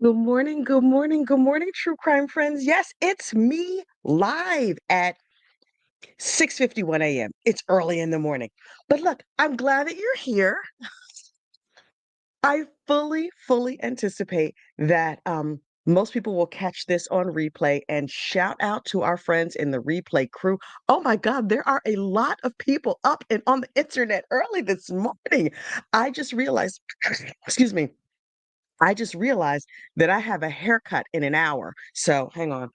Good morning, good morning, good morning, true crime friends. Yes, it's me live at 6:51 a.m. It's early in the morning. But look, I'm glad that you're here. I fully anticipate that most people will catch this on replay and shout out to our friends in the replay crew. Oh my God, there are a lot of people up and on the internet early this morning. I just realized, excuse me, I just realized that I have a haircut in an hour. So hang on.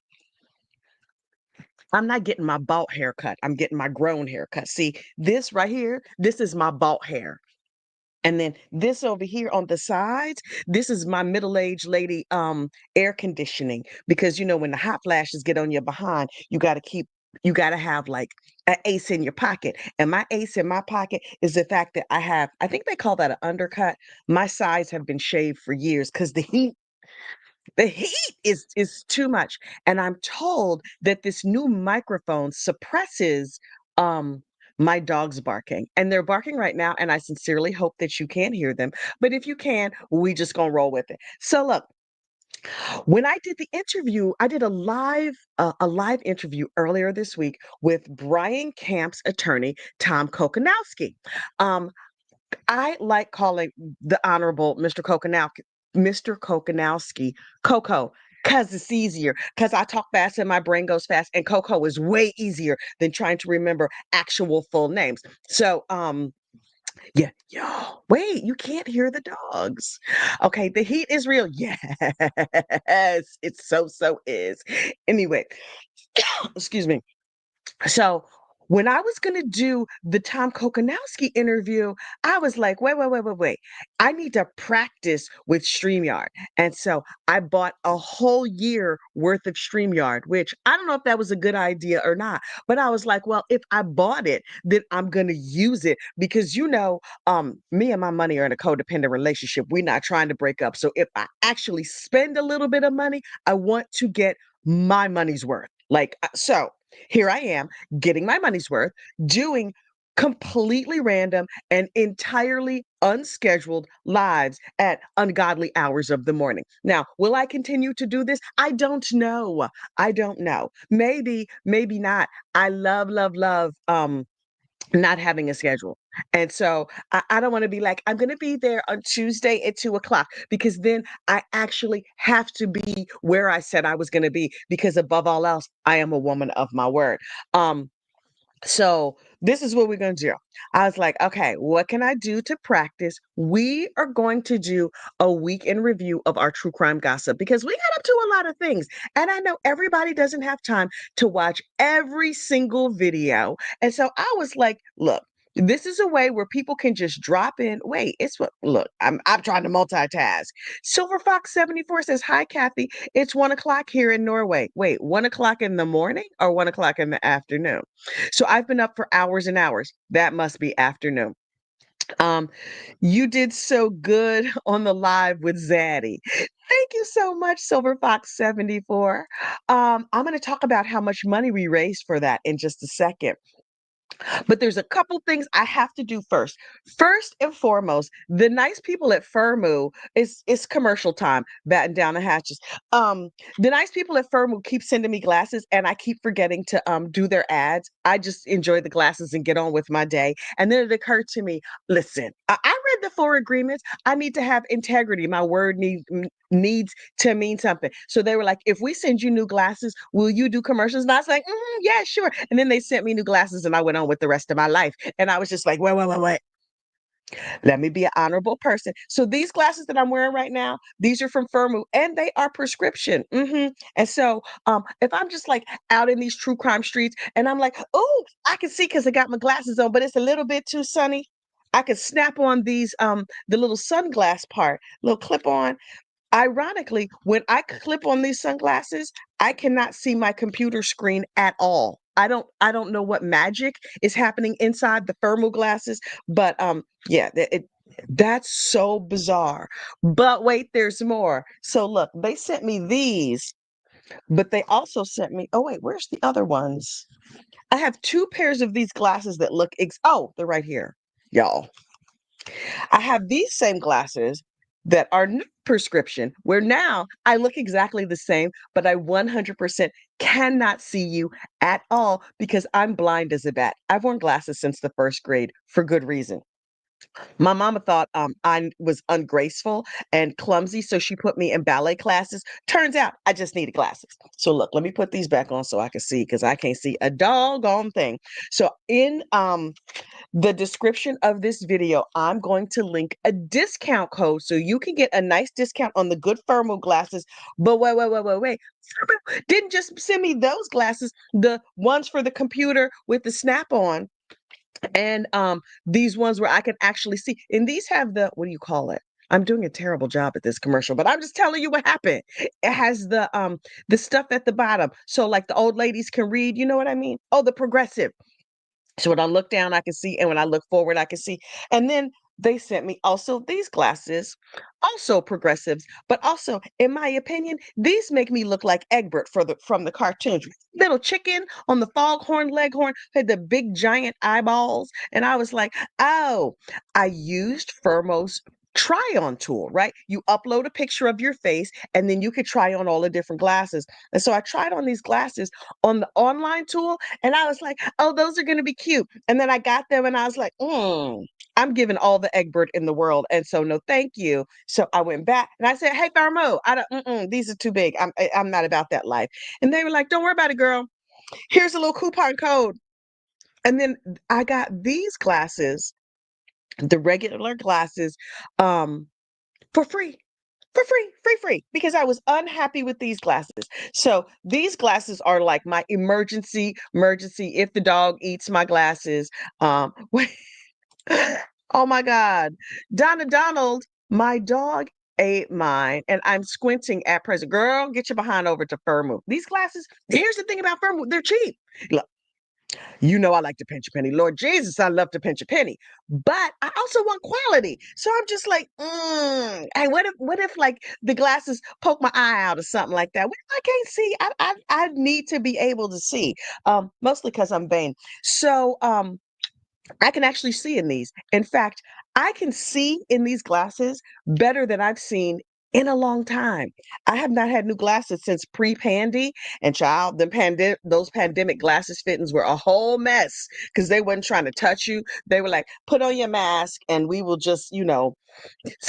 I'm not getting my bald haircut. I'm getting my grown haircut. See, this right here, this is my bald hair. And then this over here on the sides, this is my middle-aged lady air conditioning. Because when the hot flashes get on your behind, you gotta have like an ace in your pocket. And my ace in my pocket is the fact that I think they call that an undercut. My sides have been shaved for years because the heat is too much, and I'm told that this new microphone suppresses, my dogs barking, and they're barking right now, and I sincerely hope that you can't hear them, but if you can, we just gonna roll with it. So look, when I did the interview, I did a live interview earlier this week with Brian Camp's attorney, Tom Kokonowski. Um, I like calling the Honorable Mr. Kokonowski, Coco, because it's easier. Because I talk fast and my brain goes fast, and Coco is way easier than trying to remember actual full names. So, yeah, yo, wait, you can't hear the dogs. Okay, the heat is real. Yes, it so is. Anyway, excuse me. So when I was going to do the Tom Kokonowski interview, I was like, wait. I need to practice with StreamYard. And so I bought a whole year worth of StreamYard, which I don't know if that was a good idea or not. But I was like, well, if I bought it, then I'm going to use it because, me and my money are in a codependent relationship. We're not trying to break up. So if I actually spend a little bit of money, I want to get my money's worth. So here I am getting my money's worth, doing completely random and entirely unscheduled lives at ungodly hours of the morning. Now, will I continue to do this? I don't know. I don't know. Maybe not. I love not having a schedule. And so I don't want to be like, I'm going to be there on Tuesday at 2 o'clock because then I actually have to be where I said I was going to be because above all else, I am a woman of my word. Um, so this is what we're going to do. I was like, okay, what can I do to practice? We are going to do a week in review of our true crime gossip because we got up to a lot of things. And I know everybody doesn't have time to watch every single video. And so I was like, look, this is a way where people can just drop in. Wait, it's what look, I'm trying to multitask. Silver Fox 74 says, hi, Kathy. It's 1 o'clock here in Norway. Wait, 1 o'clock in the morning or 1 o'clock in the afternoon? So I've been up for hours and hours. That must be afternoon. Um, you did so good on the live with Zaddy. Thank you so much, Silver Fox 74. I'm going to talk about how much money we raised for that in just a second. But there's a couple things I have to do first. First and foremost, the nice people at Firmoo it's commercial time, batten down the hatches. The nice people at Firmoo keep sending me glasses, and I keep forgetting to do their ads. I just enjoy the glasses and get on with my day. And then it occurred to me, listen, I read the four agreements. I need to have integrity. My word needs to mean something. So they were like, if we send you new glasses, will you do commercials? And I was like, yeah, sure. And then they sent me new glasses and I went on with the rest of my life. And I was just like, wait. Let me be an honorable person. So these glasses that I'm wearing right now, these are from Firmoo and they are prescription. And so if I'm just like out in these true crime streets and I'm like, oh, I can see because I got my glasses on, but it's a little bit too sunny. I could snap on these the little sunglass part, little clip on. Ironically, when I clip on these sunglasses, I cannot see my computer screen at all. I don't know what magic is happening inside the thermal glasses, but yeah, that's so bizarre. But wait, there's more. So look, they sent me these, but they also sent me, oh wait, where's the other ones? I have two pairs of these glasses that look oh, they're right here. Y'all. I have these same glasses that are not prescription, where now I look exactly the same, but I 100% cannot see you at all because I'm blind as a bat. I've worn glasses since the first grade for good reason. My mama thought I was ungraceful and clumsy, so she put me in ballet classes. Turns out I just needed glasses. So look, let me put these back on so I can see because I can't see a doggone thing. So in the description of this video, I'm going to link a discount code so you can get a nice discount on the good Firmoo glasses. But wait. Firmoo didn't just send me those glasses, the ones for the computer with the snap on. And these ones where I can actually see. And these have the, what do you call it? I'm doing a terrible job at this commercial, but I'm just telling you what happened. It has the stuff at the bottom. So like the old ladies can read, you know what I mean? Oh, the progressive. So when I look down, I can see, and when I look forward, I can see. And then they sent me also these glasses, also progressives, but also, in my opinion, these make me look like Egbert from the cartoons. Little chicken on the foghorn leghorn had the big giant eyeballs, and I was like, oh, I used Firmo's try on tool, right? You upload a picture of your face and then you could try on all the different glasses. And so I tried on these glasses on the online tool and I was like, oh, those are going to be cute. And then I got them and I was like, I'm giving all the Egbert in the world. And so, no, thank you. So I went back and I said, hey, Firmoo, these are too big. I'm not about that life. And they were like, don't worry about it, girl. Here's a little coupon code. And then I got these glasses, the regular glasses, um, for free. For free, because I was unhappy with these glasses. So these glasses are like my emergency if the dog eats my glasses. Wait, oh my God. Donna Donald, my dog ate mine, and I'm squinting at present. Girl, get your behind over to Firmoo. These glasses, here's the thing about Firmoo, they're cheap. Look, you know I like to pinch a penny. Lord Jesus, I love to pinch a penny. But I also want quality. So I'm just like, hey, what if like the glasses poke my eye out or something like that? What if I can't see? I need to be able to see. Mostly because I'm vain. So I can actually see in these. In fact, I can see in these glasses better than I've seen in a long time. I have not had new glasses since pre-pandy, and child, those pandemic glasses fittings were a whole mess because they wasn't trying to touch you. They were like, put on your mask and we will just,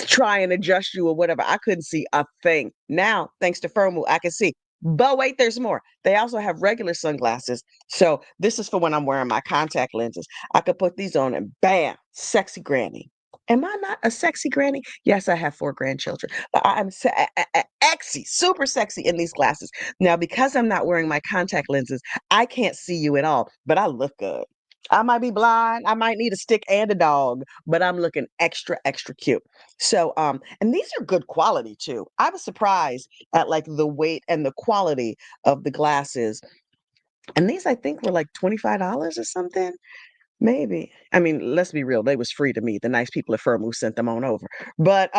try and adjust you or whatever. I couldn't see a thing. Now, thanks to Firmoo, I can see. But wait, there's more. They also have regular sunglasses. So this is for when I'm wearing my contact lenses. I could put these on and bam, sexy granny. Am I not a sexy granny? Yes, I have 4 grandchildren, but I'm sexy, super sexy in these glasses. Now, because I'm not wearing my contact lenses, I can't see you at all, but I look good. I might be blind. I might need a stick and a dog, but I'm looking extra, extra cute. So, and these are good quality too. I was surprised at like the weight and the quality of the glasses. And these I think were like $25 or something. Maybe. I mean, let's be real, they was free to me. The nice people at Firmoo sent them on over. But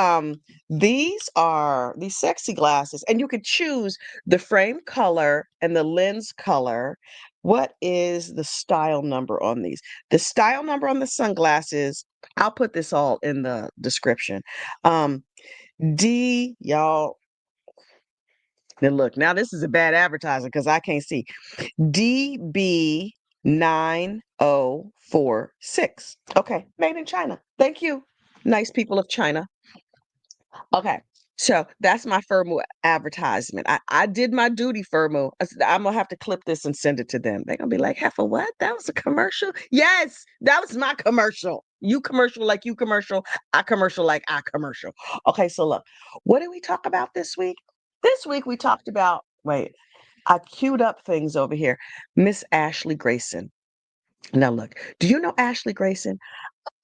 these are these sexy glasses, and you could choose the frame color and the lens color. What is the style number on these? The style number on the sunglasses, I'll put this all in the description. Um, D, y'all. Then look, now this is a bad advertising because I can't see. DB9046. Okay, made in China. Thank you, nice people of China. Okay, so that's my Firmoo advertisement. I did my duty, Firmoo. I'm gonna have to clip this and send it to them. They're gonna be like, Heifer, what? That was a commercial? Yes, that was my commercial. You commercial like you commercial, I commercial like I commercial. Okay, so look, what did we talk about this week? This week we talked about, wait, I queued up things over here. Miss Ashley Grayson. Now, look, do you know Ashley Grayson?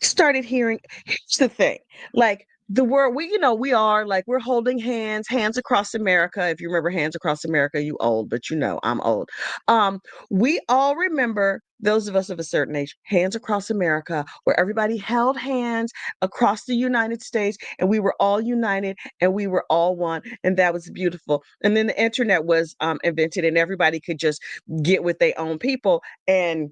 Started hearing, here's the thing, like the word we are like we're holding hands across America. If you remember Hands Across America, you old, but I'm old. We all remember, those of us of a certain age, Hands Across America, where everybody held hands across the United States and we were all united and we were all one, and that was beautiful. And then the internet was invented and everybody could just get with their own people and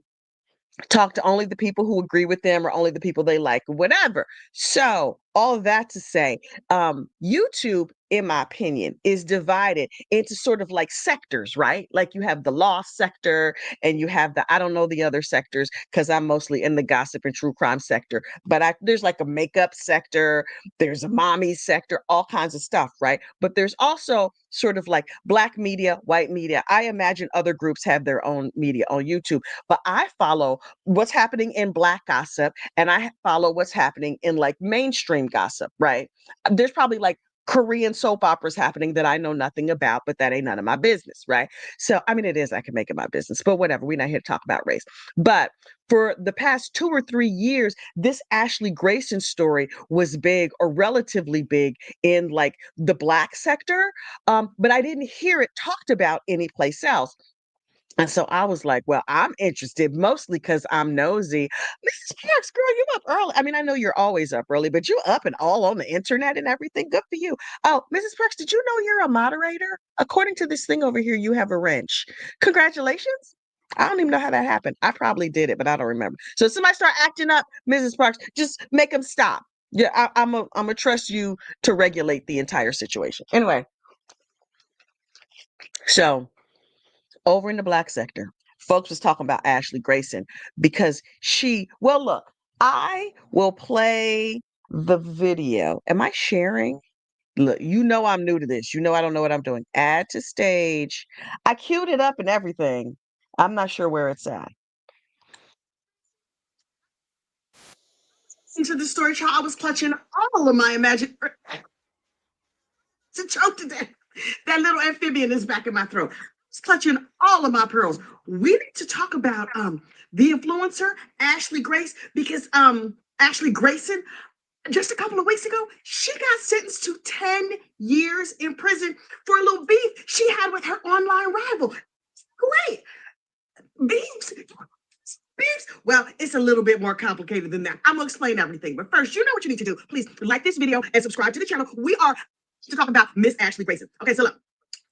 talk to only the people who agree with them or only the people they like, whatever. So all of that to say, YouTube, in my opinion, is divided into sort of like sectors, right? Like you have the law sector and you have the, I don't know the other sectors because I'm mostly in the gossip and true crime sector, but there's like a makeup sector, there's a mommy sector, all kinds of stuff, right? But there's also sort of like black media, white media. I imagine other groups have their own media on YouTube, but I follow what's happening in black gossip and I follow what's happening in like mainstream gossip, right? There's probably like Korean soap operas happening that I know nothing about, but that ain't none of my business, right? So, I mean, it is, I can make it my business, but whatever. We're not here to talk about race. But for the past 2 or 3 years, this Ashley Grayson story was big or relatively big in like the black sector. But I didn't hear it talked about anyplace else. And so I was like, well, I'm interested mostly because I'm nosy. Mrs. Parks, girl, you up early. I mean, I know you're always up early, but you up and all on the internet and everything. Good for you. Oh, Mrs. Parks, did you know you're a moderator? According to this thing over here, you have a wrench. Congratulations. I don't even know how that happened. I probably did it, but I don't remember. So if somebody start acting up, Mrs. Parks, just make them stop. Yeah, I'm a trust you to regulate the entire situation. Anyway, so over in the black sector, folks was talking about Ashley Grayson because well, look, I will play the video. Am I sharing? Look, you know I'm new to this. You know I don't know what I'm doing. Add to stage. I queued it up and everything. I'm not sure where it's at. Into the story, child, I was clutching all of my imagination to choke to death. That little amphibian is back in my throat. It's clutching all of my pearls. We need to talk about the influencer Ashley Grace because Ashley Grayson just a couple of weeks ago she got sentenced to 10 years in prison for a little beef she had with her online rival. Great beefs. Beefs. Well, it's a little bit more complicated than that. I'm gonna explain everything, but first, you know what you need to do. Please like this video and subscribe to the channel. We are to talk about Miss Ashley Grayson. Okay, so look,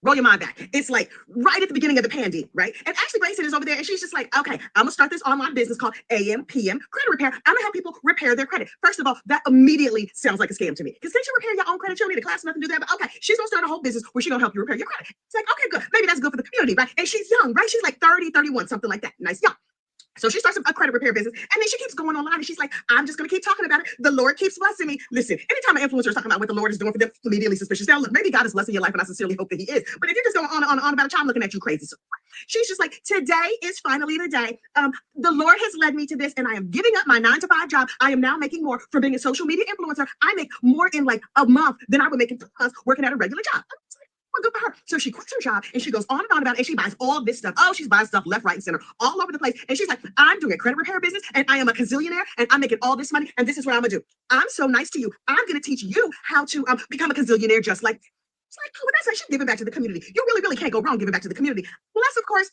roll your mind back. It's like right at the beginning of the pandemic, right? And Ashley Grayson is over there and she's just like, okay, I'm gonna start this online business called AM/PM Credit Repair. I'm gonna help people repair their credit. First of all, that immediately sounds like a scam to me. Because can't you repair your own credit? You don't need a class, nothing to do that. But okay, she's gonna start a whole business where she's gonna help you repair your credit. It's like, okay, good. Maybe that's good for the community, right? And she's young, right? She's like 30, 31, something like that. Nice young. So she starts a credit repair business, and then she keeps going online, and she's like, "I'm just gonna keep talking about it. The Lord keeps blessing me." Listen, anytime an influencer is talking about what the Lord is doing for them, immediately suspicious. Now, look, maybe God is blessing your life, and I sincerely hope that He is. But if you're just going on and on about a child looking at you crazy, so she's just like, "Today is finally the day. The Lord has led me to this, and I am giving up my 9 to 5 job. I am now making more for being a social media influencer. I make more in like a month than I would make in 2 months working at a regular job." Well, good for her. So she quits her job and she goes on and on about it and she buys all this stuff. Oh, she's buying stuff left, right, and center, all over the place. And she's like, I'm doing a credit repair business and I am a gazillionaire and I'm making all this money and this is what I'm gonna do. I'm so nice to you. I'm gonna teach you how to become a gazillionaire just like. It's like, oh, that's like she's giving back to the community. You really, really can't go wrong giving back to the community. Plus, of course,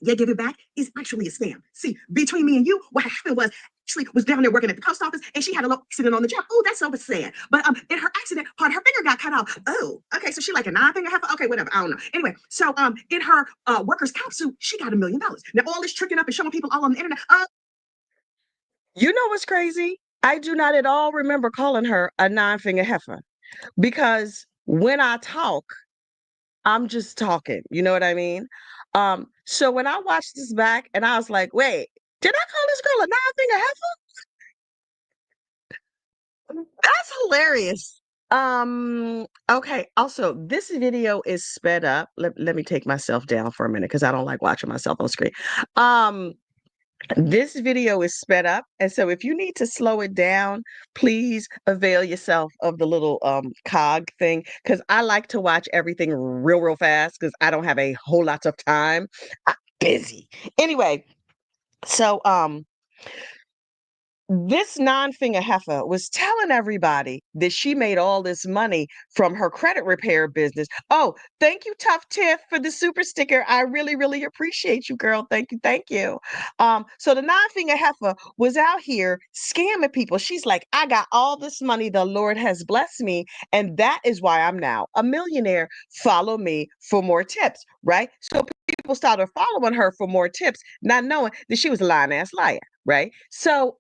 yeah, give it back is actually a scam. See, between me and you, what happened was Ashley was down there working at the post office and she had a little accident on the job. Oh, that's so sad. But in her accident, part of her finger got cut off. Oh, okay. So she like a 9 finger half. Okay, whatever. I don't know. Anyway, so in her workers' comp suit, she got $1 million. Now all this tricking up and showing people all on the internet. You know what's crazy? I do not at all remember calling her a 9 finger heifer because when I talk, I'm just talking. You know what I mean? So when I watched this back and I was like, wait, did I call this girl a 9 finger heifer? That's hilarious. Okay. Also, this video is sped up. Let me take myself down for a minute because I don't like watching myself on screen. Um, this video is sped up, and so if you need to slow it down, please avail yourself of the little cog thing because I like to watch everything real fast because I don't have a whole lot of time. I'm busy. Anyway, so this 9 finger heifer was telling everybody that she made all this money from her credit repair business. Oh, thank you, Tough Tiff, for the super sticker. I really, really appreciate you, girl. Thank you, thank you. So the 9 finger heifer was out here scamming people. She's like, I got all this money. The Lord has blessed me, and that is why I'm now a millionaire. Follow me for more tips. right? So people started following her for more tips, not knowing that she was a lying ass liar, right? So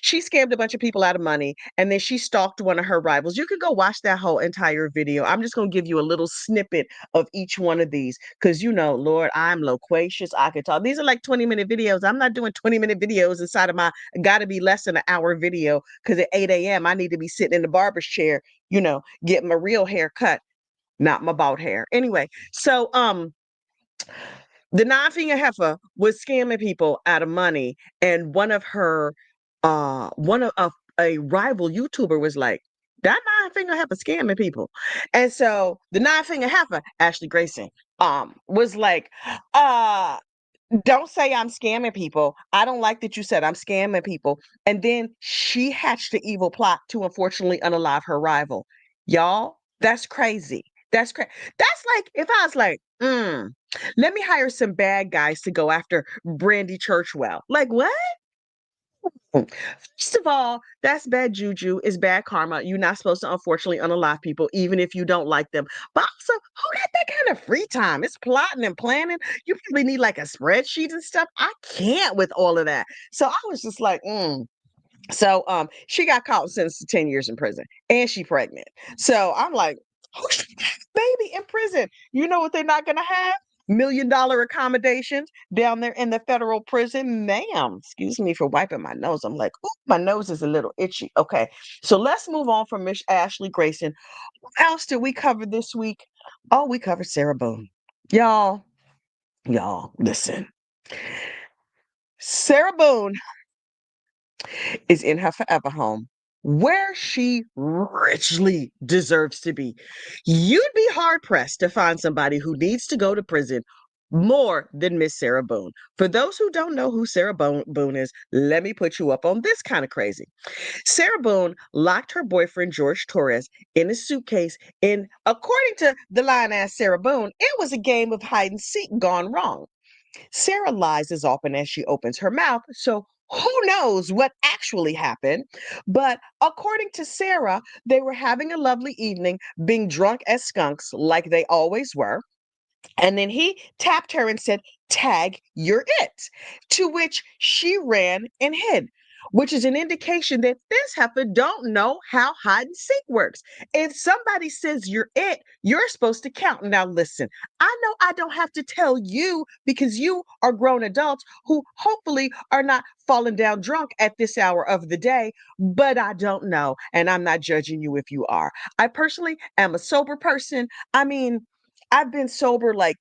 she scammed a bunch of people out of money, and then she stalked one of her rivals. You could go watch that whole entire video. I'm just gonna give you a little snippet of each one of these because Lord, I'm loquacious. I could talk. These are like 20-minute videos. I'm not doing 20-minute videos inside of my gotta be less than an hour video because at 8 a.m. I need to be sitting in the barber's chair, getting my real hair cut, not my bald hair. Anyway, so the nine-finger heifer was scamming people out of money, and one of a rival YouTuber was like, that nine-finger heifer scamming people. And so the nine-finger heifer, Ashley Grayson, was like, uh, don't say I'm scamming people. I don't like that you said I'm scamming people. And then she hatched the evil plot to unfortunately unalive her rival. Y'all, that's crazy. That's crazy. That's like if I was like, let me hire some bad guys to go after Brandy Churchwell. Like, what? First of all, that's bad juju. It's bad karma. You're not supposed to unfortunately unalive people, even if you don't like them. But also, who got that kind of free time? It's plotting and planning. You probably need like a spreadsheet and stuff. I can't with all of that. So I was just like, So she got caught and sentenced to 10 years in prison, and she pregnant. So I'm like, who's baby in prison? You know what they're not gonna have? $1 million accommodations down there in the federal prison. Ma'am, excuse me for wiping my nose. I'm like, oh, my nose is a little itchy. Okay. So let's move on from Miss Ashley Grayson. What else did we cover this week? Oh, we covered Sarah Boone. Y'all, listen. Sarah Boone is in her forever home where she richly deserves to be. You'd be hard pressed to find somebody who needs to go to prison more than Miss Sarah Boone. For those who don't know who Sarah Boone is, let me put you up on this kind of crazy. Sarah Boone locked her boyfriend George Torres in a suitcase in, according to the line ass Sarah Boone, it was a game of hide and seek gone wrong. Sarah lies as often as she opens her mouth, so who knows what actually happened? But according to Sarah, they were having a lovely evening, being drunk as skunks, like they always were. And then he tapped her and said, "Tag, you're it." To which she ran and hid, which is an indication that this heifer don't know how hide and seek works. If somebody says you're it, you're supposed to count. Now, listen, I know I don't have to tell you because you are grown adults who hopefully are not falling down drunk at this hour of the day, but I don't know. And I'm not judging you if you are. I personally am a sober person. I mean, I've been sober like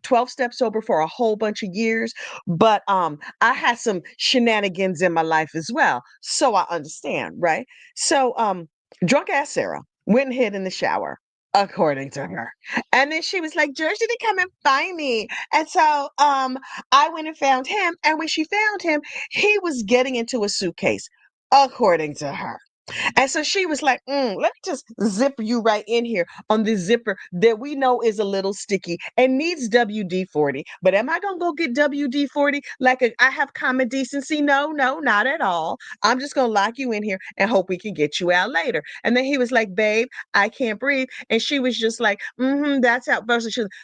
12 steps sober for a whole bunch of years, but I had some shenanigans in my life as well. So I understand, right? So drunk ass Sarah went and hid in the shower, according to her. And then she was like, George didn't come and find me. And so I went and found him. And when she found him, he was getting into a suitcase, according to her. And so she was like, let me just zip you right in here on this zipper that we know is a little sticky and needs WD-40. But am I going to go get WD-40 like I have common decency? No, no, not at all. I'm just going to lock you in here and hope we can get you out later. And then he was like, babe, I can't breathe. And she was just like, that's how,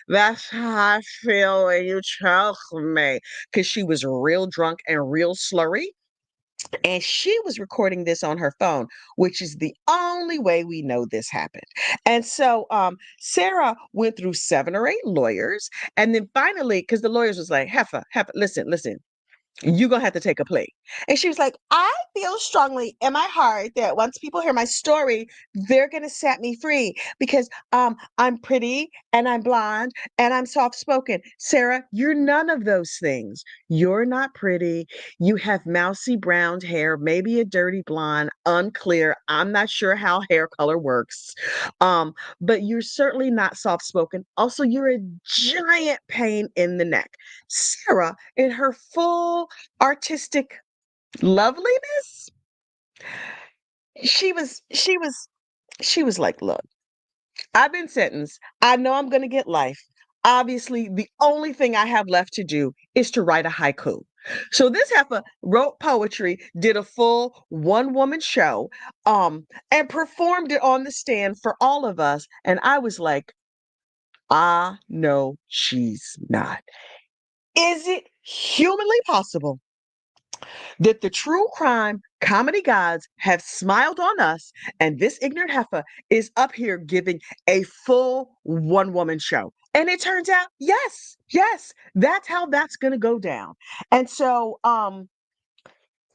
that's how I feel when you choke me. Because she was real drunk and real slurry. And she was recording this on her phone, which is the only way we know this happened. And so Sarah went through 7 or 8 lawyers. And then finally, because the lawyers was like, Heifer, listen, you're gonna have to take a plea. And she was like, I feel strongly in my heart that once people hear my story, they're gonna set me free because I'm pretty and I'm blonde and I'm soft spoken. Sarah, you're none of those things. You're not pretty. You have mousy brown hair, maybe a dirty blonde, unclear. I'm not sure how hair color works. Um, but you're certainly not soft spoken. Also, you're a giant pain in the neck. Sarah, in her full artistic loveliness, she was she was she was like, look, I've been sentenced. I know I'm going to get life. Obviously, the only thing I have left to do is to write a haiku. So this heifer wrote poetry, did a full one-woman show, and performed it on the stand for all of us. And I was like, No, she's not. Is it humanly possible that the true crime comedy gods have smiled on us and this ignorant heifer is up here giving a full one-woman show? And it turns out, yes, that's how that's going to go down. And so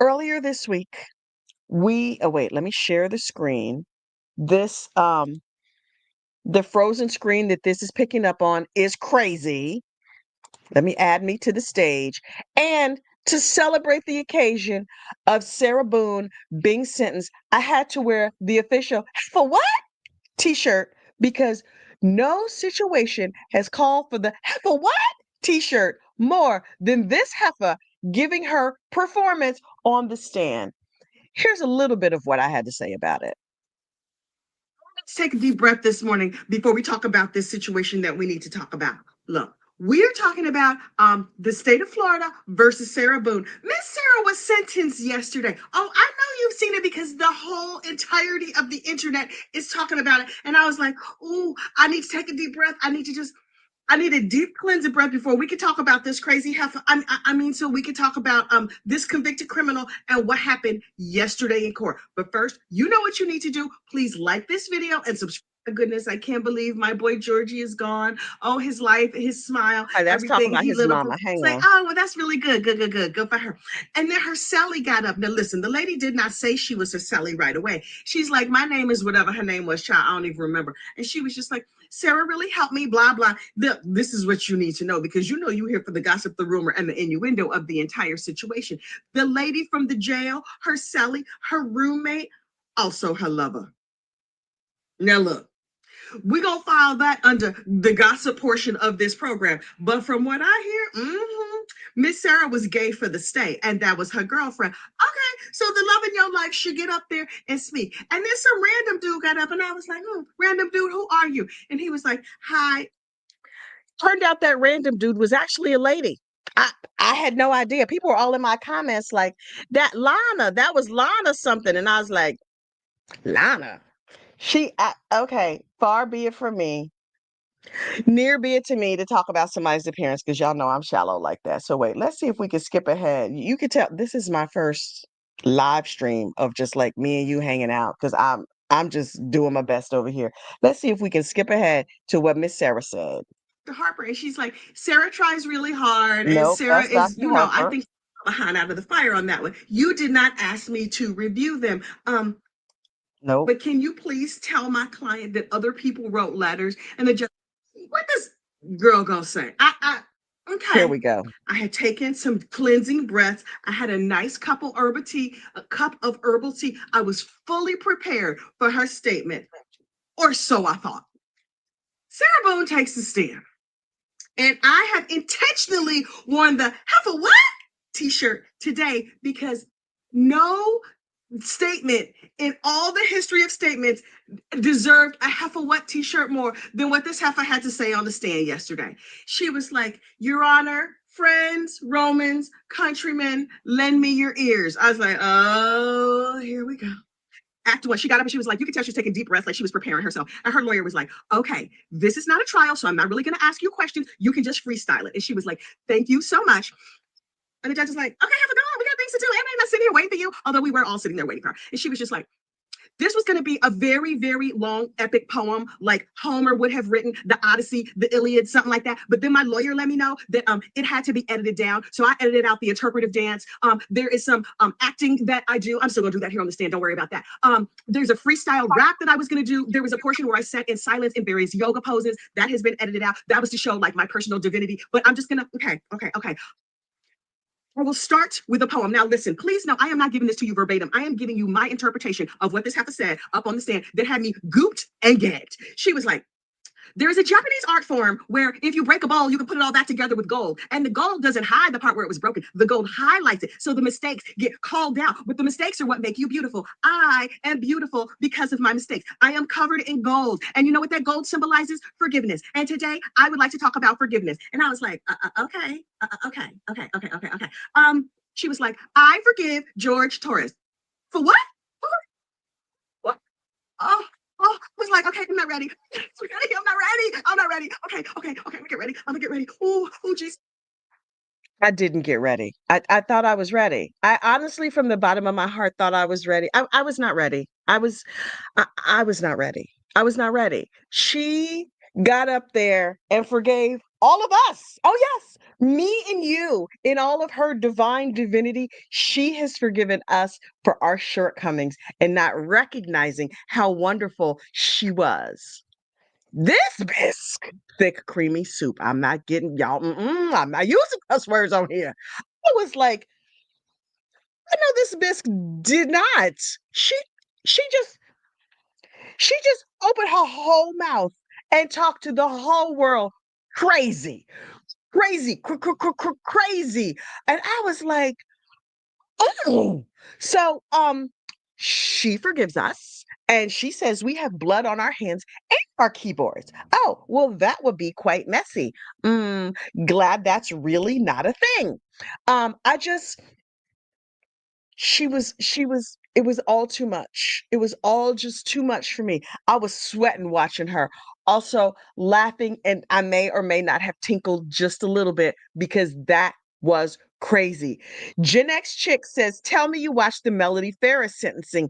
earlier this week, wait, let me share the screen. This the frozen screen that this is picking up on is crazy. Let me add me to the stage. And to celebrate the occasion of Sarah Boone being sentenced, I had to wear the official "For what?" t-shirt because no situation has called for the "For what?" t-shirt more than this heifer giving her performance on the stand. Here's a little bit of what I had to say about it. Let's take a deep breath this morning before we talk about this situation that we need to talk about. Look, we're talking about the state of Florida versus Sarah Boone. Miss Sarah was sentenced yesterday. Oh, I know you've seen it because the whole entirety of the internet is talking about it. And I was like, oh, I need to take a deep breath. I need a deep cleansing breath before we can talk about this crazy heifer. So we can talk about this convicted criminal and what happened yesterday in court. But first, you know what you need to do. Please like this video and subscribe. My goodness, I can't believe my boy Georgie is gone. Oh, his life, his smile, that's everything talking about he his mama. Hang on. Oh, well, that's really good. Good for her. And then her Sally got up. Now, listen, the lady did not say she was her Sally right away. She's like, my name is whatever her name was, child. I don't even remember. And she was just like, Sarah really helped me, blah, blah. This is what you need to know because you know you're here for the gossip, the rumor, and the innuendo of the entire situation. The lady from the jail, her Sally, her roommate, also her lover. Now, look. We're going to file that under the gossip portion of this program. But from what I hear, Miss Sarah was gay for the state, and that was her girlfriend. Okay, so the love in your life should get up there and speak. And then some random dude got up, and I was like, random dude, who are you? And he was like, hi. Turned out that random dude was actually a lady. I had no idea. People were all in my comments like, that was Lana something. And I was like, Lana? Okay, far be it from me. Near be it to me to talk about somebody's appearance because y'all know I'm shallow like that. So wait, let's see if we can skip ahead. You can tell this is my first live stream of just like me and you hanging out because I'm just doing my best over here. Let's see if we can skip ahead to what Miss Sarah said. Harper, and she's like, Sarah tries really hard, and Sarah is, I think behind out of the fire on that one. You did not ask me to review them. No. But can you please tell my client that other people wrote letters and the judge, what this girl gonna say? Okay. Here we go. I had taken some cleansing breaths. I had a nice cup of herbal tea. I was fully prepared for her statement, or so I thought. Sarah Boone takes the stand, and I have intentionally worn the "Heifer what?" t-shirt today because no statement in all the history of statements deserved a heifer what t-shirt more than what this heifer had to say on the stand yesterday. She was like, Your Honor, friends, Romans, countrymen, lend me your ears. I was like, oh, here we go. Act one, she got up and she was like, you could tell she was taking deep breaths, like she was preparing herself. And her lawyer was like, okay, this is not a trial, so I'm not really going to ask you questions. You can just freestyle it. And she was like, thank you so much. And the judge was like, okay, have a go on. We got things to do. And I'm not sitting here waiting for you. Although we were all sitting there waiting for her. And she was just like, this was going to be a very, very long, epic poem like Homer would have written, the Odyssey, the Iliad, something like that. But then my lawyer let me know that it had to be edited down. So I edited out the interpretive dance. There is some acting that I do. I'm still going to do that here on the stand. Don't worry about that. There's a freestyle rap that I was going to do. There was a portion where I sat in silence in various yoga poses. That has been edited out. That was to show like my personal divinity. But I'm just going to, okay. I will start with a poem. Now, listen, please know I am not giving this to you verbatim. I am giving you my interpretation of what this heifer said up on the stand that had me gooped and gagged. She was like, there is a Japanese art form where if you break a bowl, you can put it all back together with gold. And the gold doesn't hide the part where it was broken. The gold highlights it. So the mistakes get called out. But the mistakes are what make you beautiful. I am beautiful because of my mistakes. I am covered in gold. And you know what that gold symbolizes? Forgiveness. And today I would like to talk about forgiveness. And I was like, okay. She was like, I forgive George Torres. For what? What? Oh, I was like, okay, I'm not ready. I'm not get ready. Okay, I'm gonna get ready. I'm gonna get ready. Oh, geez. I didn't get ready. I thought I was ready. I honestly, from the bottom of my heart, thought I was ready. I was not ready. I was not ready. I was not ready. She got up there and forgave all of us. Oh, yes, me and you in all of her divine divinity. She has forgiven us for our shortcomings and not recognizing how wonderful she was. This bisque, thick, creamy soup. I'm not getting y'all. I'm not using cuss words on here. I was like, I know this bisque did not. She she just she just opened her whole mouth and talked to the whole world crazy, crazy. And I was like, oh. So she forgives us and she says we have blood on our hands and our keyboards. Oh, well, that would be quite messy. Mm, glad that's really not a thing. I just she was it was all too much. It was all just too much for me. I was sweating watching her. Also laughing, and I may or may not have tinkled just a little bit because that was crazy. Gen X Chick says, "Tell me you watched the Melody Ferris sentencing."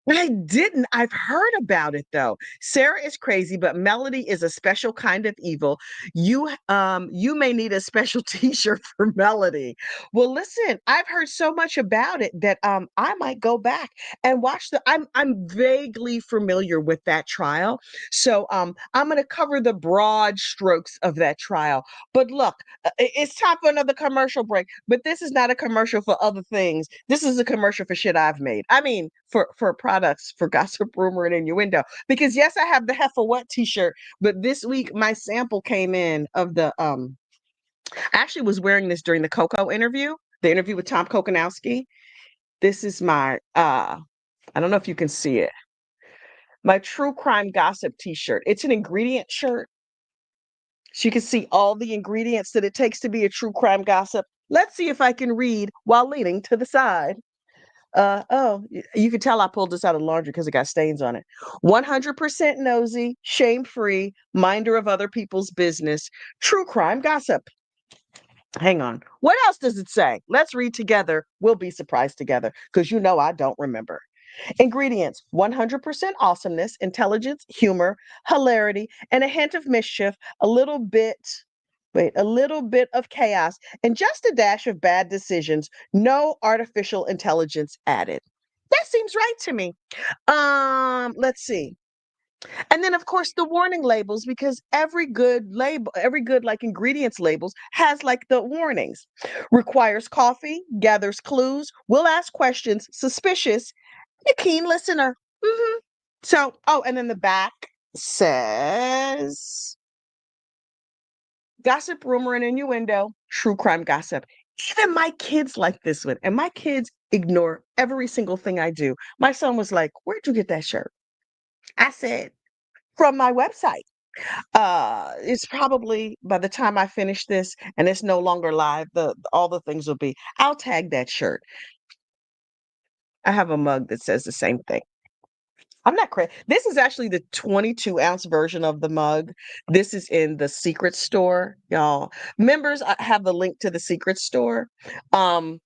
I didn't. I've heard about it though. Sarah is crazy, but Melody is a special kind of evil. You may need a special t-shirt for Melody. Well, listen, I've heard so much about it that I might go back and watch the I'm vaguely familiar with that trial. So I'm going to cover the broad strokes of that trial. But look, it's time for another commercial break, but this is not a commercial for other things. This is a commercial for shit I've made. I mean, for products, for gossip, rumor, and innuendo. Because yes, I have the Heifer What t-shirt, but this week my sample came in of the I actually was wearing this during the Coco interview, the interview with Tom Kokonowski. This is my I don't know if you can see it. My true crime gossip t-shirt. It's an ingredient shirt. So you can see all the ingredients that it takes to be a true crime gossip. Let's see if I can read while leaning to the side. You can tell I pulled this out of laundry because it got stains on it. 100% nosy, shame-free, minder of other people's business, true crime gossip. Hang on. What else does it say? Let's read together. We'll be surprised together because you know I don't remember. Ingredients: 100% awesomeness, intelligence, humor, hilarity, and a hint of mischief, a little bit of chaos, and just a dash of bad decisions. No artificial intelligence added. That seems right to me. Let's see. And then of course the warning labels, because every good label, every good like ingredients labels has like the warnings. Requires coffee, gathers clues, will ask questions, suspicious, a keen listener. Mhm. So, oh, and then the back says gossip, rumor, and innuendo, true crime gossip. Even my kids like this one, and my kids ignore every single thing I do. My son was like, "Where'd you get that shirt?" I said, "From my website." It's probably by the time I finish this and it's no longer live, the all the things will be. I'll tag that shirt. I have a mug that says the same thing. I'm not crazy. This is actually the 22-ounce version of the mug. This is in the secret store, y'all. Members, I have the link to the secret store. Um,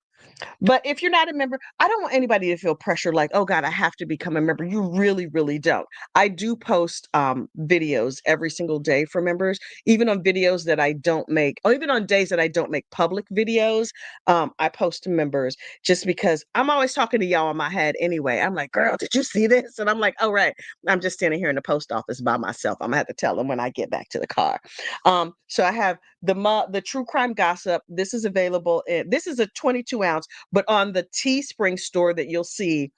but if you're not a member, I don't want anybody to feel pressure like, oh God, I have to become a member. You really, really don't. I do post videos every single day for members, even on videos that I don't make, or even on days that I don't make public videos. I post to members just because I'm always talking to y'all in my head anyway. I'm like, girl, did you see this? And I'm like, oh, right. I'm just standing here in the post office by myself. I'm gonna have to tell them when I get back to the car. So I have the true crime gossip. This is available. This is a 22-ounce, but on the Teespring store that you'll see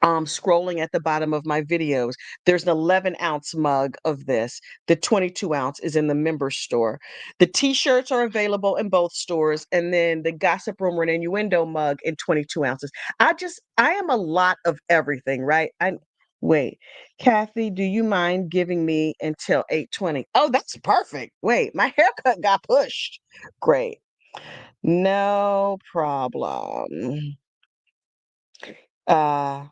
scrolling at the bottom of my videos, there's an 11-ounce mug of this. The 22-ounce is in the member store. The t-shirts are available in both stores, and then the gossip rumor and innuendo mug in 22 ounces. I am a lot of everything, right? I Wait, Kathy, do you mind giving me until 8:20? Oh, that's perfect. Wait, my haircut got pushed. Great. No problem. Uh,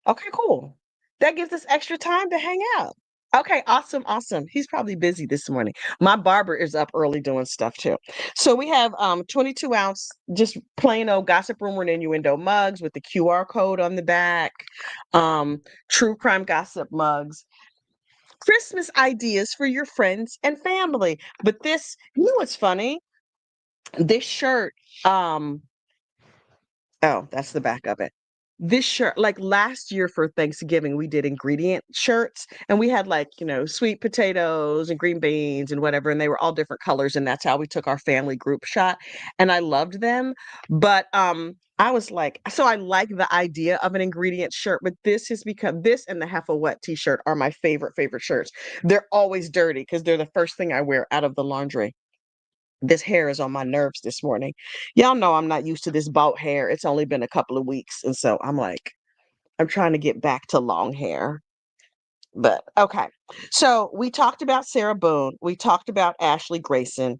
okay, cool. That gives us extra time to hang out. Okay, awesome, awesome. He's probably busy this morning. My barber is up early doing stuff too. So we have 22 ounce, just plain old gossip rumor and innuendo mugs with the QR code on the back. True crime gossip mugs. Christmas ideas for your friends and family. But this, you know what's funny? This shirt, um, oh, that's the back of it. This shirt, like last year for Thanksgiving, we did ingredient shirts and we had like, sweet potatoes and green beans and whatever, and they were all different colors. And that's how we took our family group shot. And I loved them. But I was like, so I like the idea of an ingredient shirt, but this has become this and the Half a Wet t-shirt are my favorite shirts. They're always dirty because they're the first thing I wear out of the laundry. This hair is on my nerves this morning. Y'all know I'm not used to this boat hair. It's only been a couple of weeks. And so I'm like, I'm trying to get back to long hair. But okay. So we talked about Sarah Boone. We talked about Ashley Grayson.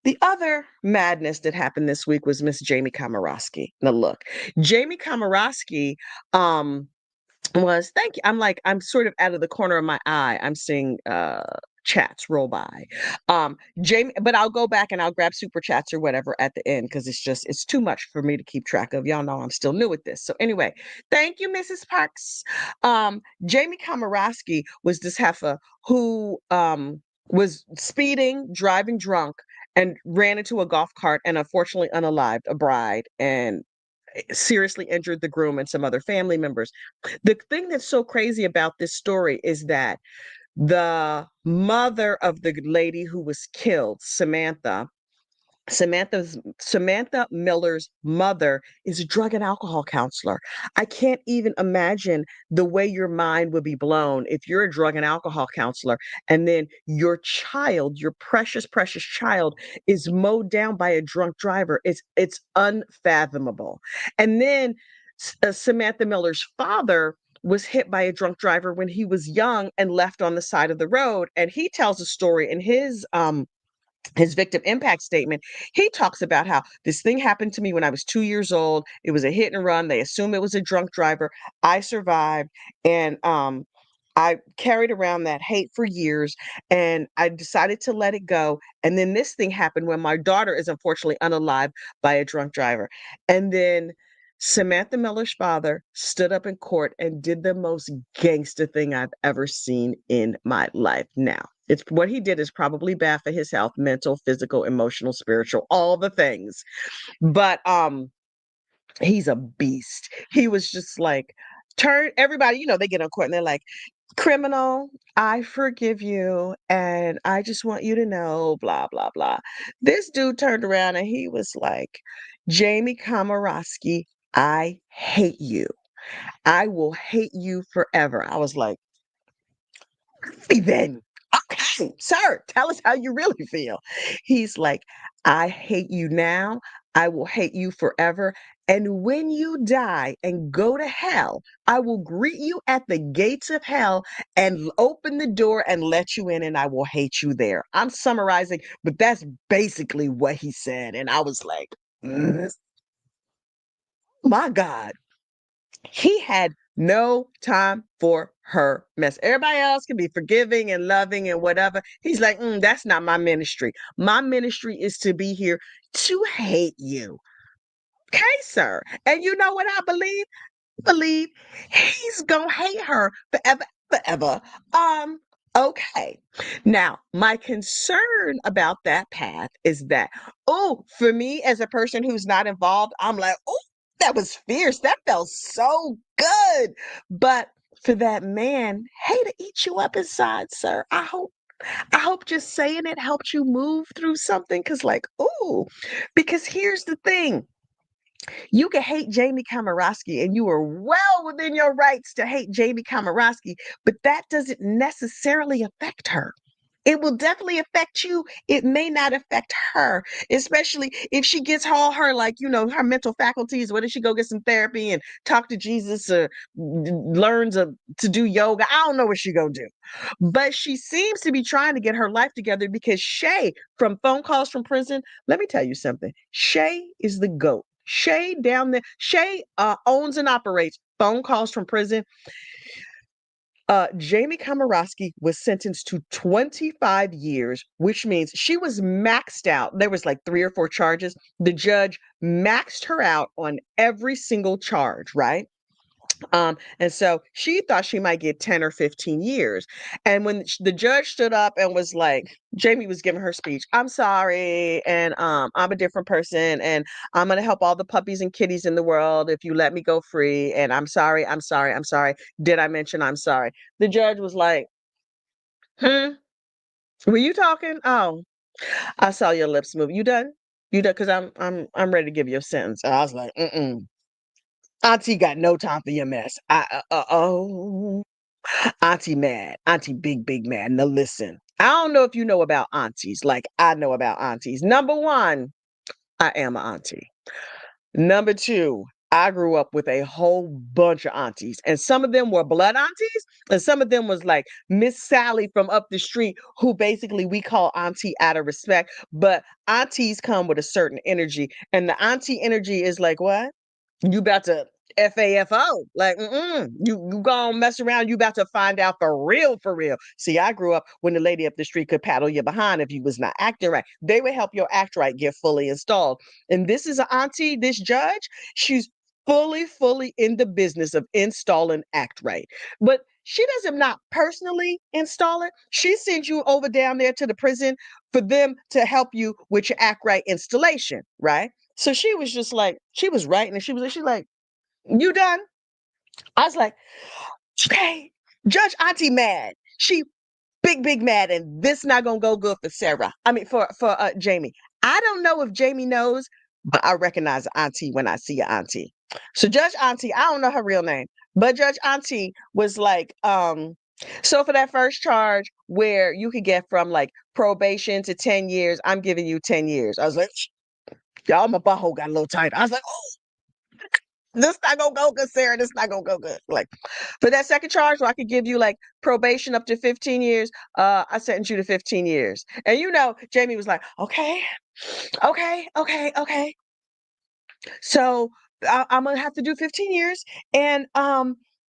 The other madness that happened this week was Miss Jamie Komoroski. Now look, Jamie Komoroski, was thank you. I'm like, I'm sort of out of the corner of my eye. I'm seeing chats roll by. Jamie, but I'll go back and I'll grab super chats or whatever at the end because it's too much for me to keep track of. Y'all know I'm still new at this. So anyway, thank you, Mrs. Parks. Jamie Komoroski was this heifer who was speeding, driving drunk, and ran into a golf cart and unfortunately unalived a bride and seriously injured the groom and some other family members. The thing that's so crazy about this story is that the mother of the lady who was killed, Samantha Miller's mother is a drug and alcohol counselor. I can't even imagine the way your mind would be blown if you're a drug and alcohol counselor and then your child, your precious child is mowed down by a drunk driver. It's unfathomable. And then Samantha Miller's father was hit by a drunk driver when he was young and left on the side of the road, and he tells a story in his victim impact statement. He talks about how this thing happened to me when I was 2 years old. It was a hit and run. They assumed it was a drunk driver. I survived. And I carried around that hate for years and I decided to let it go. And then this thing happened when my daughter is unfortunately unalived by a drunk driver. And then Samantha Miller's father stood up in court and did the most gangster thing I've ever seen in my life. Now, it's what he did is probably bad for his health, mental, physical, emotional, spiritual, all the things. But he's a beast. He was just like turn everybody, they get on court and they're like, criminal, I forgive you and I just want you to know blah blah blah. This dude turned around and he was like, Jamie Komoroski, I hate you. I will hate you forever. I was like, then okay, sir, tell us how you really feel. He's like, I hate you now. I will hate you forever. And when you die and go to hell, I will greet you at the gates of hell and open the door and let you in, and I will hate you there. I'm summarizing, but that's basically what he said. And I was like, "Mm, my God. He had no time for her mess. Everybody else can be forgiving and loving and whatever. He's like, that's not my ministry. My ministry is to be here to hate you. Okay, sir. And you know what I believe? Believe he's gonna hate her forever. Um, okay. Now, my concern about that path is that, oh, for me as a person who's not involved, I'm like, oh, that was fierce. That felt so good. But for that man, hey, to eat you up inside, sir. I hope just saying it helped you move through something. Cause like, oh, because here's the thing. You can hate Jamie Komoroski, and you are well within your rights to hate Jamie Komoroski, but that doesn't necessarily affect her. It will definitely affect you. It may not affect her, especially if she gets all her, like, her mental faculties. What if she go get some therapy and talk to Jesus or learns to do yoga? I don't know what she gonna do. But she seems to be trying to get her life together because Shay from Phone Calls from Prison, let me tell you something. Shay is the GOAT. Shay down there, Shay owns and operates Phone Calls from Prison. Jamie Komoroski was sentenced to 25 years, which means she was maxed out. There was like 3 or 4 charges. The judge maxed her out on every single charge, right? And so she thought she might get 10 or 15 years. And when the judge stood up and was like, Jamie was giving her speech, I'm sorry, and I'm a different person, and I'm gonna help all the puppies and kitties in the world if you let me go free. And I'm sorry, I'm sorry, I'm sorry. Did I mention I'm sorry? The judge was like, hmm, were you talking? Oh, I saw your lips move. You done? You done? Because I'm ready to give you a sentence. And I was like, mm-mm. Auntie got no time for your mess. Oh. Auntie mad. Auntie big mad. Now listen, I don't know if you know about aunties like I know about aunties. Number one, I am an auntie. Number two, I grew up with a whole bunch of aunties, and some of them were blood aunties, and some of them was like Miss Sally from up the street, who basically we call auntie out of respect. But aunties come with a certain energy, and the auntie energy is like, what? You about to FAFO. Like, you gonna mess around, you about to find out for real, for real. See, I grew up when the lady up the street could paddle you behind if you was not acting right. They would help your act right get fully installed. And this is an auntie, this judge, she's fully in the business of installing act right. But she doesn't not personally install it. She sends you over down there to the prison for them to help you with your act right installation, right? So she was just like, she was writing and she's like, you done? I was like, okay, Judge Auntie mad. She big mad, and this not gonna go good for Sarah. I mean, for Jamie. I don't know if Jamie knows, but I recognize Auntie when I see an Auntie. So Judge Auntie, I don't know her real name, but Judge Auntie was like, so for that first charge where you could get from like probation to 10 years, I'm giving you 10 years. I was like, y'all, my butthole got a little tight. I was like, this not gonna go good, Sarah. This not gonna go good. Like for that second charge, where I could give you like probation up to 15 years, I sentenced you to 15 years. And Jamie was like, okay. So I'm gonna have to do 15 years, and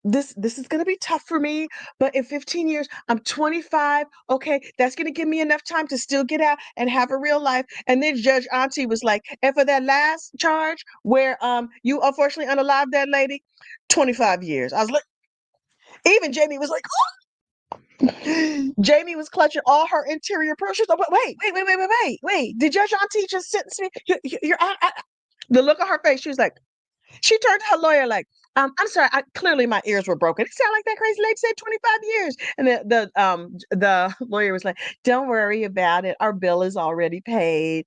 this is gonna be tough for me. But in 15 years, I'm 25. Okay, that's gonna give me enough time to still get out and have a real life. And then Judge Auntie was like, and for that last charge where you unfortunately unalived that lady, 25 years. I was like, even Jamie was like, Jamie was clutching all her interior pearls. She was like, wait. Did Judge Auntie just sentence me? The look on her face, she was like, she turned to her lawyer like, I'm sorry, clearly my ears were broken. It sounded like that crazy lady said 25 years. And the lawyer was like, don't worry about it. Our bill is already paid.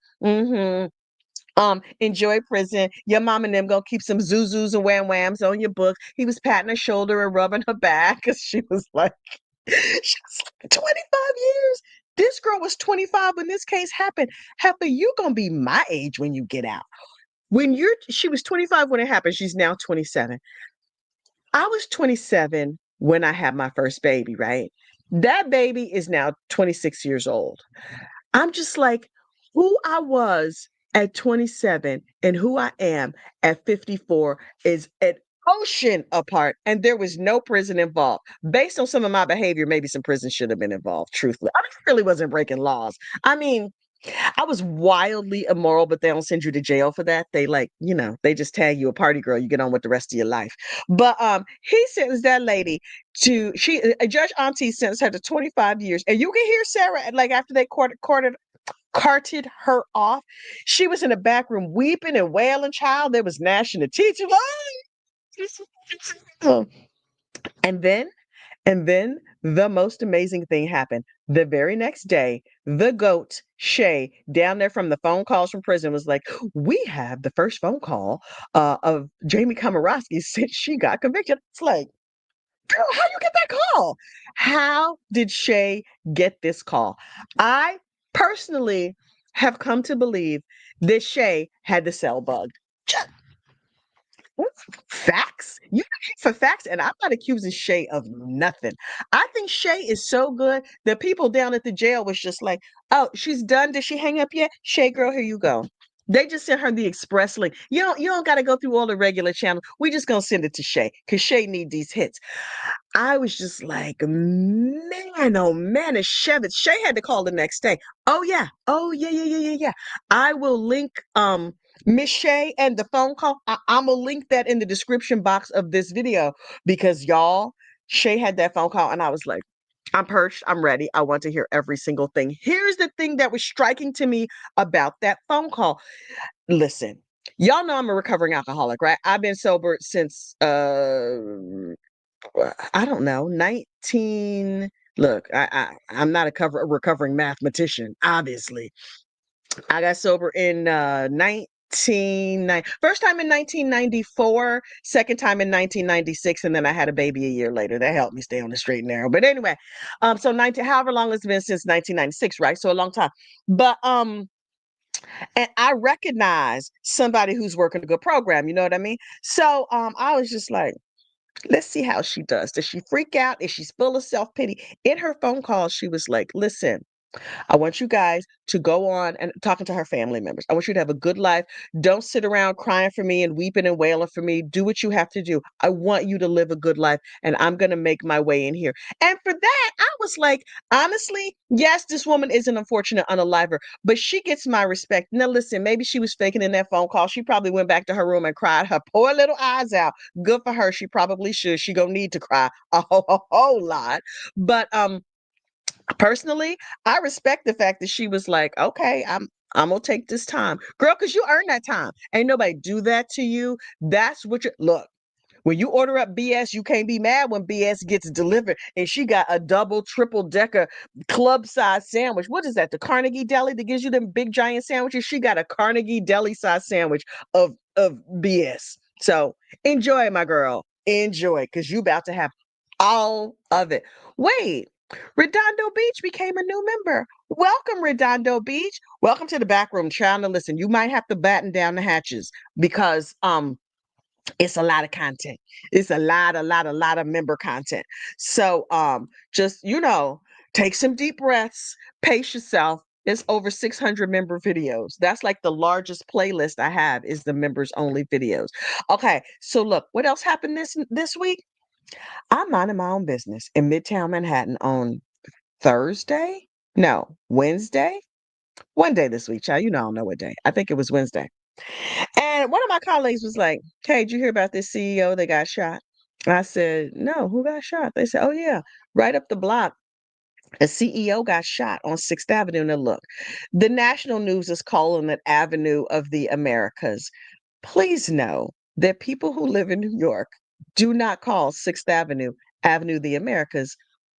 Enjoy prison. Your mom and them gonna keep some zuzus and wham whams on your books. He was patting her shoulder and rubbing her back because she was like, she was like 25 years. This girl was 25 when this case happened. Heifer, you gonna be my age when you get out. She was 25 when it happened. She's now 27. I was 27 when I had my first baby, right? That baby is now 26 years old. I'm just like, who I was at 27 and who I am at 54 is an ocean apart. And there was no prison involved. Based on some of my behavior, maybe some prison should have been involved, truthfully. I really wasn't breaking laws. I mean, I was wildly immoral, but they don't send you to jail for that. They they just tag you a party girl, you get on with the rest of your life. But he sentenced that lady to Judge Auntie sentenced her to 25 years. And you can hear Sarah like after they carted her off. She was in the back room weeping and wailing, child. There was gnashing of teeth. She was, and then the most amazing thing happened. The very next day, the goat, Shay, down there from the phone calls from prison was like, we have the first phone call of Jamie Komoroski since she got convicted. It's like, girl, how you get that call? How did Shay get this call? I personally have come to believe that Shay had the cell bug. Facts? You for facts, and I'm not accusing Shay of nothing. I think Shay is so good that people down at the jail was just like, "Oh, she's done. Did she hang up yet? Shay, girl, here you go." They just sent her the express link. You don't got to go through all the regular channels. We just gonna send it to Shay because Shay need these hits. I was just like, man, oh man, it's Chevy. Shay had to call the next day. Oh yeah, yeah. I will link Miss Shay and the phone call. I'm gonna link that in the description box of this video because y'all, Shay had that phone call, and I was like, I'm perched. I'm ready. I want to hear every single thing. Here's the thing that was striking to me about that phone call. Listen, y'all know I'm a recovering alcoholic, right? I've been sober since I don't know, 19. Look, I'm not a recovering mathematician, obviously. I got sober in 1990, first time in 1994, second time in 1996, and then I had a baby a year later. That helped me stay on the straight and narrow. But anyway, so 19, however long it's been since 1996, right? So a long time. But and I recognize somebody who's working a good program, you know what I mean? So I was just like, let's see how she does. Does she freak out? Is she full of self-pity? In her phone call, she was like, listen, I want you guys to go on and talking to her family members. I want you to have a good life. Don't sit around crying for me and weeping and wailing for me. Do what you have to do. I want you to live a good life, and I'm going to make my way in here. And for that, I was like, honestly, yes, this woman is an unfortunate unaliver, but she gets my respect. Now, listen, maybe she was faking in that phone call. She probably went back to her room and cried her poor little eyes out. Good for her. She probably should. She gonna need to cry a whole lot. But personally, I respect the fact that she was like, okay, I'm gonna take this time, girl, because you earned that time. Ain't nobody do that to you. That's what you look. When you order up BS, you can't be mad when BS gets delivered. And she got a double, triple decker club size sandwich. What is that? The Carnegie Deli that gives you them big giant sandwiches? She got a Carnegie Deli size sandwich of BS. So enjoy, my girl. Enjoy, because you about to have all of it. Wait, Redondo Beach became a new member. Welcome, Redondo Beach. Welcome to the back room. Trying to listen. You might have to batten down the hatches because it's a lot of content. It's a lot of member content. So just take some deep breaths, pace yourself. It's over 600 member videos. That's like the largest playlist I have is the members only videos. Okay, so look, what else happened this week? I'm minding my own business in Midtown Manhattan on Thursday? No, Wednesday? One day this week, child. I don't know what day. I think it was Wednesday. And one of my colleagues was like, hey, did you hear about this CEO that got shot? I said, no, who got shot? They said, oh, yeah, right up the block. A CEO got shot on 6th Avenue. Now, look, the national news is calling it Avenue of the Americas. Please know that people who live in New York do not call 6th Avenue Avenue of the Americas.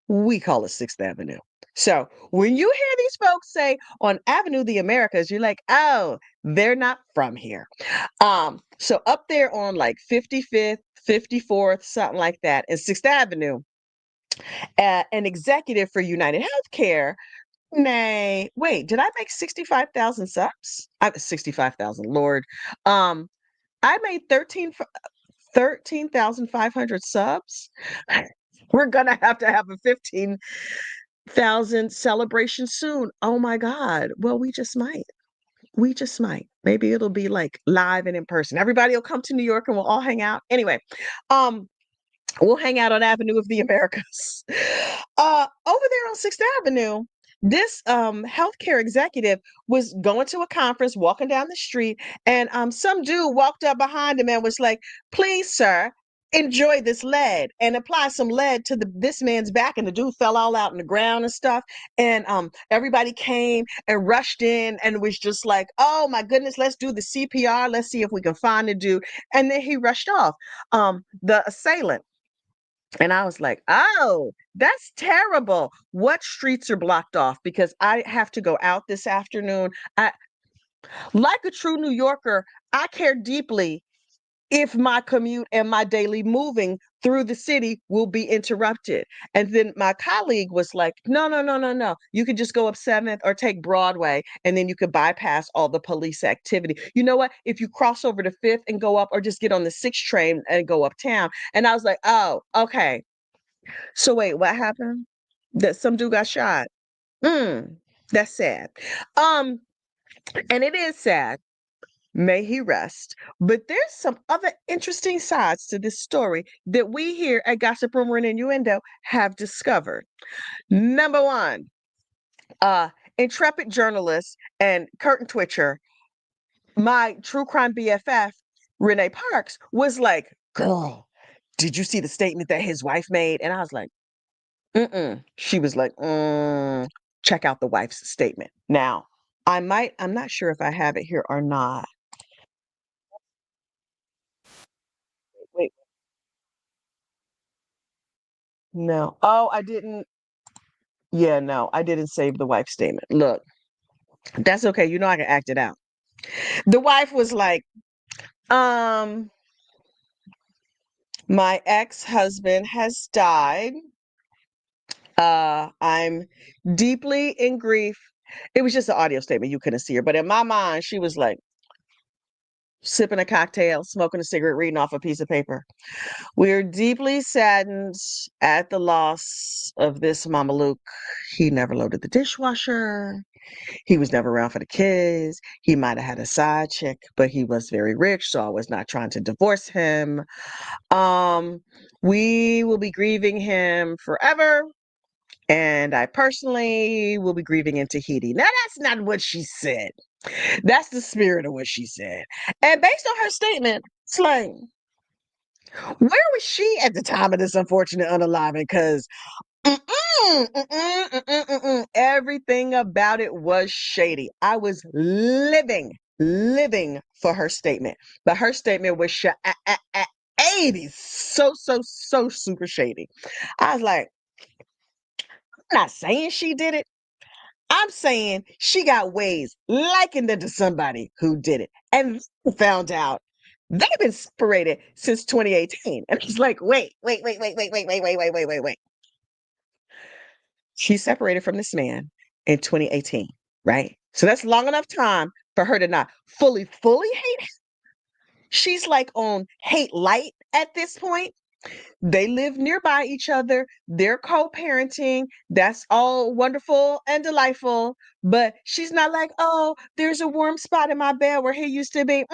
We call it 6th Avenue. So when you hear these folks say on Avenue of the Americas, you're like, oh, they're not from here. So up there on like 55th, 54th, something like that, and 6th Avenue, an executive for United Healthcare. Nay, wait, did I make 65,000 subs? I 65,000, Lord. Um, I made 13,500 subs. We're gonna have to have a 15,000 celebration soon. Oh my God. Well, we just might. We just might. Maybe it'll be like live and in person. Everybody will come to New York and we'll all hang out. Anyway, um, we'll hang out on Avenue of the Americas. Over there on 6th Avenue, this healthcare executive was going to a conference, walking down the street, and some dude walked up behind him and was like, please, sir, enjoy this lead and apply some lead to this man's back. And the dude fell all out in the ground and stuff. And everybody came and rushed in and was just like, oh my goodness, let's do the CPR. Let's see if we can find the dude. And then he rushed off. The assailant. And I was like, oh, that's terrible. What streets are blocked off? Because I have to go out this afternoon. Like a true New Yorker, I care deeply if my commute and my daily moving through the city will be interrupted. And then my colleague was like, no, no, no, no, no. You could just go up 7th or take Broadway, and then you could bypass all the police activity. You know what? If you cross over to 5th and go up, or just get on the 6th train and go uptown. And I was like, oh, okay. So wait, what happened? That some dude got shot. Mm, that's sad. Um, and it is sad. May he rest. But there's some other interesting sides to this story that we here at Gossip Rumor and Innuendo have discovered. Number one, uh, intrepid journalist and curtain twitcher, my true crime BFF, Renee Parks, was like, girl, did you see the statement that his wife made? And I was like, mm-mm. She was like, check out the wife's statement. Now, I'm not sure if I have it here or not. Wait, no. Oh, I didn't. Yeah, no, I didn't save the wife's statement. Look, that's okay. You know I can act it out. The wife was like, um, my ex-husband has died. I'm deeply in grief. It was just an audio statement. You couldn't see her, but in my mind, she was like sipping a cocktail, smoking a cigarette, reading off a piece of paper. We're deeply saddened at the loss of this Mama Luke. He never loaded the dishwasher. He was never around for the kids. He might have had a side chick, but he was very rich, so I was not trying to divorce him. Um, we will be grieving him forever. And I personally will be grieving in Tahiti. Now, that's not what she said. That's the spirit of what she said. And based on her statement, it's like, where was she at the time of this unfortunate unaliving? Because everything about it was shady. I was living for her statement. But her statement was 80. So super shady. I was like, I'm not saying she did it. I'm saying she got ways likened into somebody who did it and found out they've been separated since 2018. And he's like, wait. She separated from this man in 2018, right? So that's long enough time for her to not fully hate him. She's like on hate light at this point. They live nearby each other. They're co-parenting. That's all wonderful and delightful. But she's not like, oh, there's a warm spot in my bed where he used to be.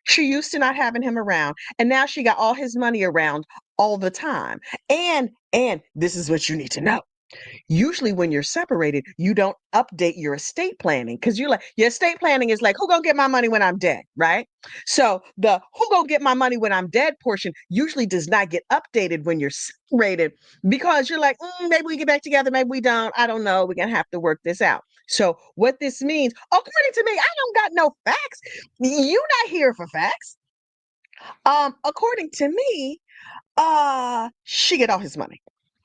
She used to not having him around. And now she got all his money around all the time. And this is what you need to know. Usually when you're separated, you don't update your estate planning because you're like, your estate planning is like, who gonna get my money when I'm dead, right? So the who gonna get my money when I'm dead portion usually does not get updated when you're separated because you're like, maybe we get back together, maybe we don't. I don't know. We're gonna have to work this out. So what this means, according to me, I don't got no facts. You not here for facts. According to me, she get all his money.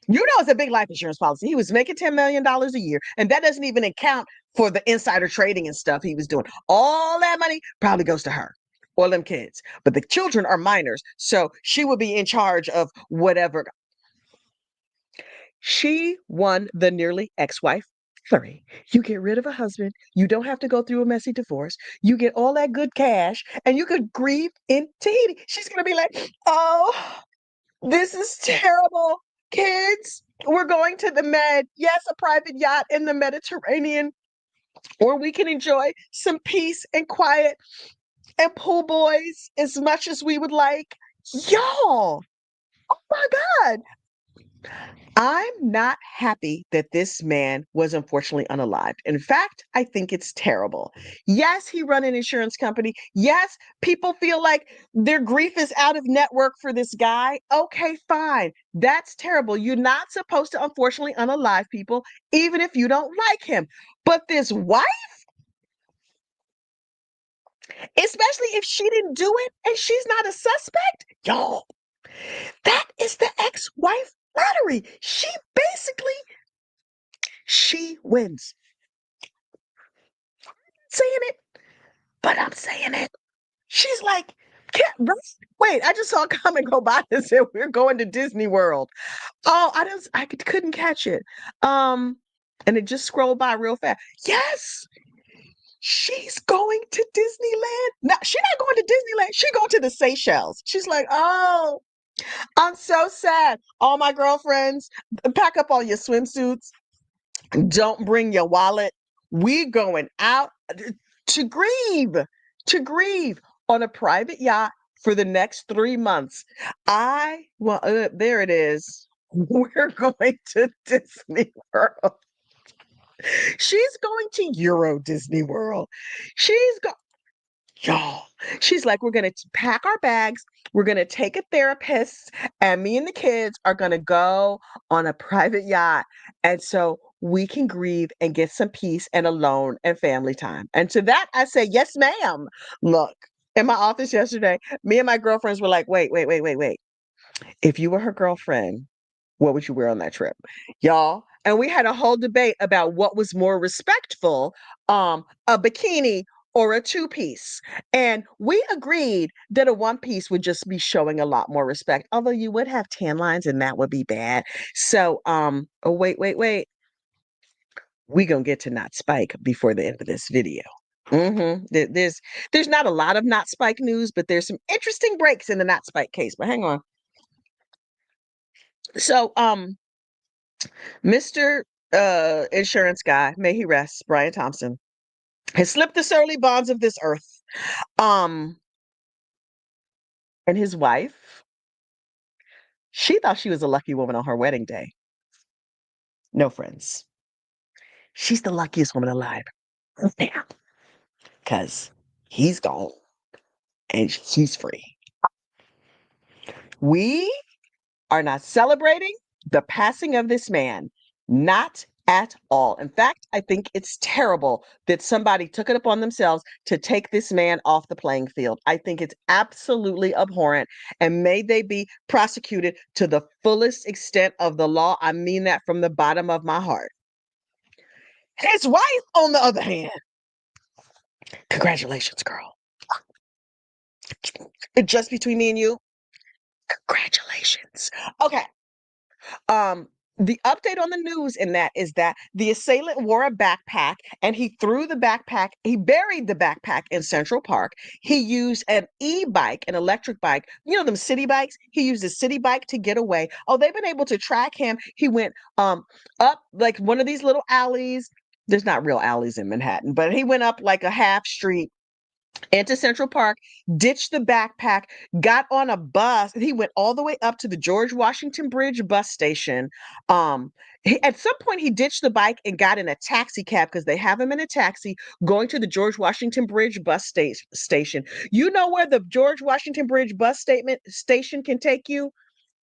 You know, it's a big life insurance policy. He was making $10 million a year, and that doesn't even account for the insider trading and stuff he was doing. All that money probably goes to her or them kids. But the children are minors, so she would be in charge of whatever. She won the nearly ex-wife flurry. You get rid of a husband, you don't have to go through a messy divorce, you get all that good cash, and you could grieve in Tahiti. She's gonna be like, oh, this is terrible. Kids, we're going to the Med. Yes, a private yacht in the Mediterranean, or we can enjoy some peace and quiet and pool boys as much as we would like. Y'all, oh my God. I'm not happy that this man was unfortunately unalived. In fact, I think it's terrible. Yes, he run an insurance company. Yes, people feel like their grief is out of network for this guy. Okay, fine. That's terrible. You're not supposed to unfortunately unalive people, even if you don't like him. But this wife, especially if she didn't do it and she's not a suspect, y'all, that is the ex-wife lottery. She wins. Saying it, but I'm saying it. She's like, wait, I just saw a comment go by that said we're going to Disney World. Oh, couldn't catch it. And it just scrolled by real fast. Yes, she's going to Disneyland. No, she's not going to Disneyland. She's going to the Seychelles. She's like, oh, I'm so sad. All my girlfriends, pack up all your swimsuits. Don't bring your wallet. We going out. to grieve, to grieve on a private yacht for the next 3 months. There it is. We're going to Disney World. She's going to Euro Disney World. She's going, y'all. She's like, we're going to pack our bags. We're going to take a therapist, and me and the kids are going to go on a private yacht. And so we can grieve and get some peace and alone and family time. And to that, I say, yes, ma'am. Look, in my office yesterday, me and my girlfriends were like, wait. If you were her girlfriend, what would you wear on that trip? Y'all. And we had a whole debate about what was more respectful, a bikini or a two-piece. And we agreed that a one-piece would just be showing a lot more respect, although you would have tan lines and that would be bad. So, oh, wait. We gonna get to Not Spike before the end of this video. There's not a lot of Not Spike news, but there's some interesting breaks in the Not Spike case. But hang on. So, Mr. Insurance guy, may he rest, Brian Thompson, has slipped the surly bonds of this earth. Um, and his wife, she thought she was a lucky woman on her wedding day. No, friends. She's the luckiest woman alive. Now, because he's gone and she's free. We are not celebrating the passing of this man. Not at all. In fact, I think it's terrible that somebody took it upon themselves to take this man off the playing field. I think it's absolutely abhorrent, and may they be prosecuted to the fullest extent of the law. I mean that from the bottom of my heart. His wife, on the other hand, congratulations, girl. Just between me and you, congratulations. Okay. Um, the update on the news in that is that the assailant wore a backpack and he buried the backpack in Central Park. He used an e-bike, an electric bike, you know, them city bikes. He used a city bike to get away. Oh, they've been able to track him. He went up like one of these little alleys. There's not real alleys in Manhattan, but he went up like a half street into Central Park, ditched the backpack, got on a bus. He went all the way up to the George Washington Bridge bus station. At some point, he ditched the bike and got in a taxi cab because they have him in a taxi going to the George Washington Bridge bus station. You know where the George Washington Bridge station can take you?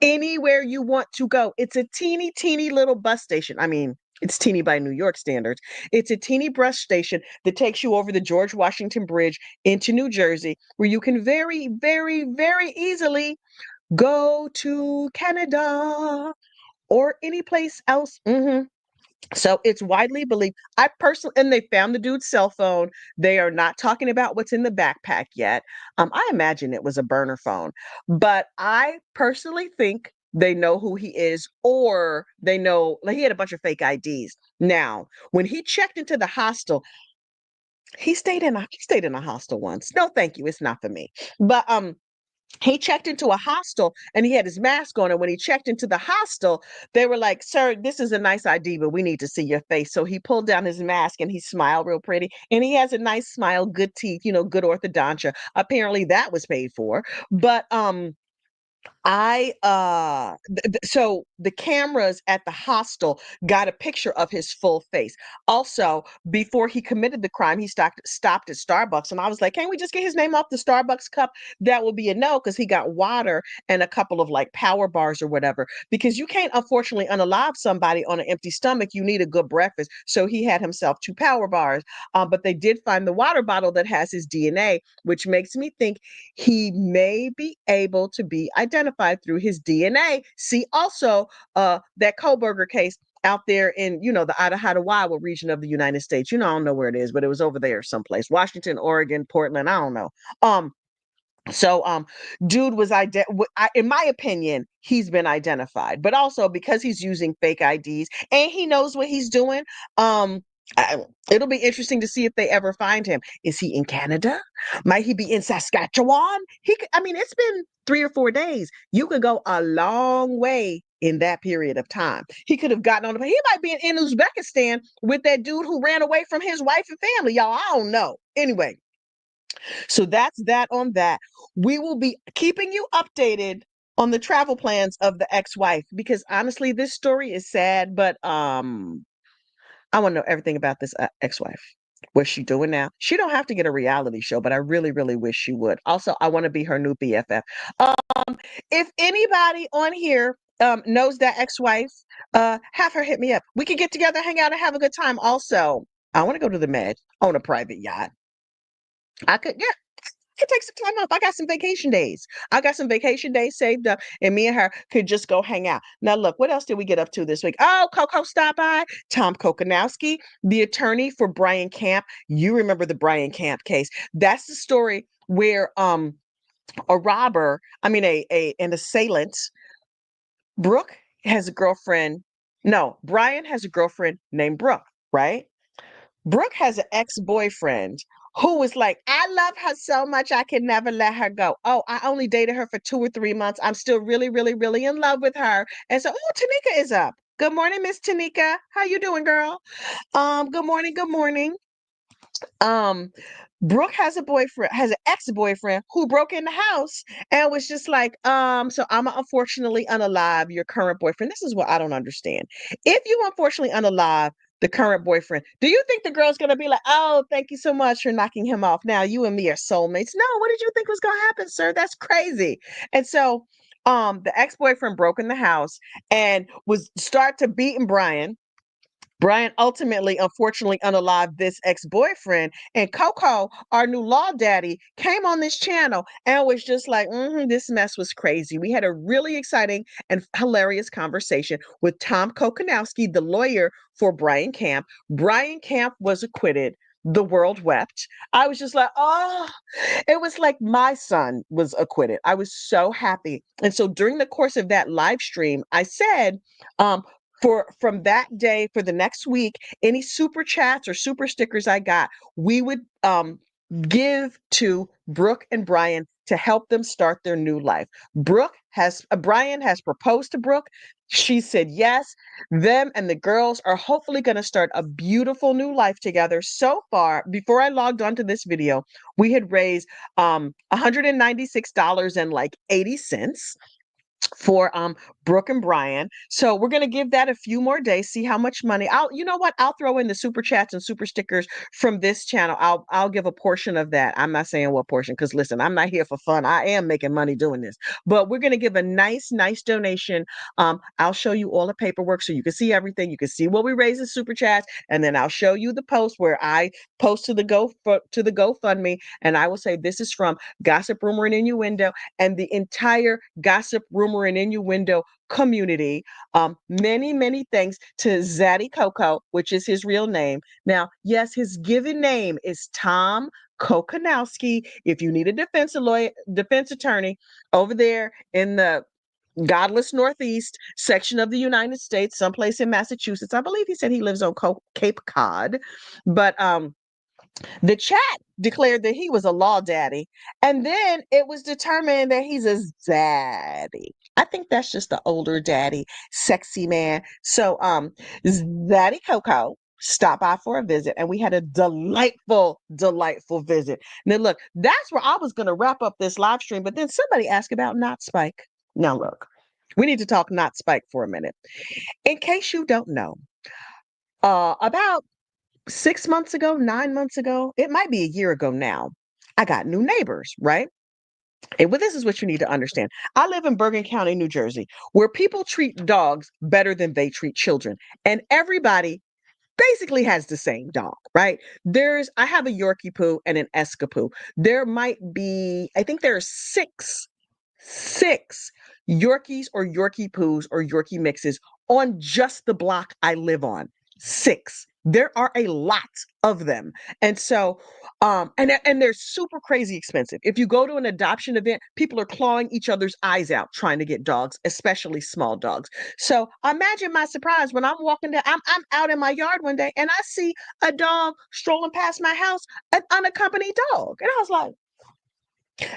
Anywhere you want to go. It's a teeny little bus station. I mean, it's teeny by New York standards. It's a teeny bus station that takes you over the George Washington Bridge into New Jersey, where you can very easily go to Canada or any place else. So it's widely believed. And they found the dude's cell phone. They are not talking about what's in the backpack yet. I imagine it was a burner phone, but I personally think they know who he is, or they know, like, he had a bunch of fake IDs. Now, when he checked into the hostel, he stayed in a hostel once. No, thank you. It's not for me. But he checked into a hostel and he had his mask on. And when he checked into the hostel, they were like, "Sir, this is a nice ID, but we need to see your face." So he pulled down his mask and he smiled real pretty. And he has a nice smile, good teeth, good orthodontia. Apparently that was paid for. But so the cameras at the hostel got a picture of his full face. Also, before he committed the crime, he stopped at Starbucks, and I was like, "Can't we just get his name off the Starbucks cup?" That would be a no, because he got water and a couple of like power bars or whatever. Because you can't, unfortunately, unalive somebody on an empty stomach. You need a good breakfast. So he had himself 2 power bars. But they did find the water bottle that has his DNA, which makes me think he may be able to be identified through his DNA. See, also, that Koberger case out there in, the Idaho region of the United States. I don't know where it is, but it was over there someplace. Washington, Oregon, Portland, I don't know. So dude was in my opinion, he's been identified, but also because he's using fake IDs and he knows what he's doing. It'll be interesting to see if they ever find him. Is he in Canada? Might he be in Saskatchewan? He could, I mean, it's been 3 or 4 days. You could go a long way in that period of time. He could have gotten on the, he might be in Uzbekistan with that dude who ran away from his wife and family. Y'all, I don't know. Anyway, so that's that on that. We will be keeping you updated on the travel plans of the ex-wife because honestly, this story is sad, but I want to know everything about this ex-wife. What's she doing now? She don't have to get a reality show, but I really, really wish she would. Also, I want to be her new BFF. If anybody on here knows that ex-wife, have her hit me up. We could get together, hang out, and have a good time. Also, I want to go to the Med on a private yacht. I could, yeah, could take some time off. I got some vacation days. I got some vacation days saved up, and me and her could just go hang out. Now, look, what else did we get up to this week? Oh, Coco stopped by. Tom Kokonowski, the attorney for Brian Camp. You remember the Brian Camp case? That's the story where a robber, I mean an assailant. Brooke has a girlfriend. No, Brian has a girlfriend named Brooke, right? Brooke has an ex-boyfriend who was like, I love her so much I can never let her go. Oh, I only dated her for 2 or 3 months. I'm still really, really, really in love with her. And so, oh, Tanika is up. Good morning, Miss Tanika. How you doing, girl? Good morning, good morning. Um, Brooke has a boyfriend, has an ex-boyfriend who broke in the house and was just like, so I'm unfortunately unalive your current boyfriend. This is what I don't understand. If you unfortunately unalive the current boyfriend, do you think the girl's gonna be like, oh, thank you so much for knocking him off? Now you and me are soulmates. No, what did you think was gonna happen, sir? That's crazy. And so the ex-boyfriend broke in the house and was start to beating Brian. Brian ultimately, unfortunately, unalived this ex-boyfriend, and Coco, our new law daddy, came on this channel and was just like, "This mess was crazy." We had a really exciting and hilarious conversation with Tom Kokonowski, the lawyer for Brian Camp. Brian Camp was acquitted. The world wept. I was just like, oh, it was like my son was acquitted. I was so happy. And so during the course of that live stream, I said, um, for from that day for the next week, any super chats or super stickers I got, we would give to Brooke and Brian to help them start their new life. Brian has proposed to Brooke. She said yes. Them and the girls are hopefully going to start a beautiful new life together. So far, before I logged onto this video, we had raised $196 and like 80 cents for Brooke and Brian. So we're gonna give that a few more days, see how much money. You know what? I'll throw in the super chats and super stickers from this channel. I'll give a portion of that. I'm not saying what portion, because listen, I'm not here for fun. I am making money doing this. But we're gonna give a nice donation. I'll show you all the paperwork so you can see everything. You can see what we raise in super chats, and then I'll show you the post where I post to the GoFundMe, and I will say this is from Gossip Rumor and Innuendo and the entire Gossip Rumor and Innuendo community. Many thanks to Zaddy Coco, which is his real name. Now, yes, his given name is Tom Kokonowski. If you need a defense attorney over there in the godless Northeast section of the United States, someplace in Massachusetts, I believe he said he lives on Cape Cod, but the chat declared that he was a law daddy, and then it was determined that he's a zaddy. I think that's just the older daddy, sexy man. So, Zaddy Coco stopped by for a visit, and we had a delightful visit. Now, look, that's where I was going to wrap up this live stream, but then somebody asked about Not Spike. Now, look, we need to talk Not Spike for a minute. In case you don't know, about 6 months ago, 9 months ago, it might be a year ago now, I got new neighbors, right? And well, this is what you need to understand. I live in Bergen County, New Jersey, where people treat dogs better than they treat children. And everybody basically has the same dog, right? I have a Yorkie poo and an Escapoo. There might be, I think there are six Yorkies or Yorkie poos or Yorkie mixes on just the block I live on. Six. There are a lot of them. And so, and they're super crazy expensive. If you go to an adoption event, people are clawing each other's eyes out trying to get dogs, especially small dogs. So imagine my surprise when I'm walking down, I'm out in my yard one day and I see a dog strolling past my house, an unaccompanied dog. And I was like,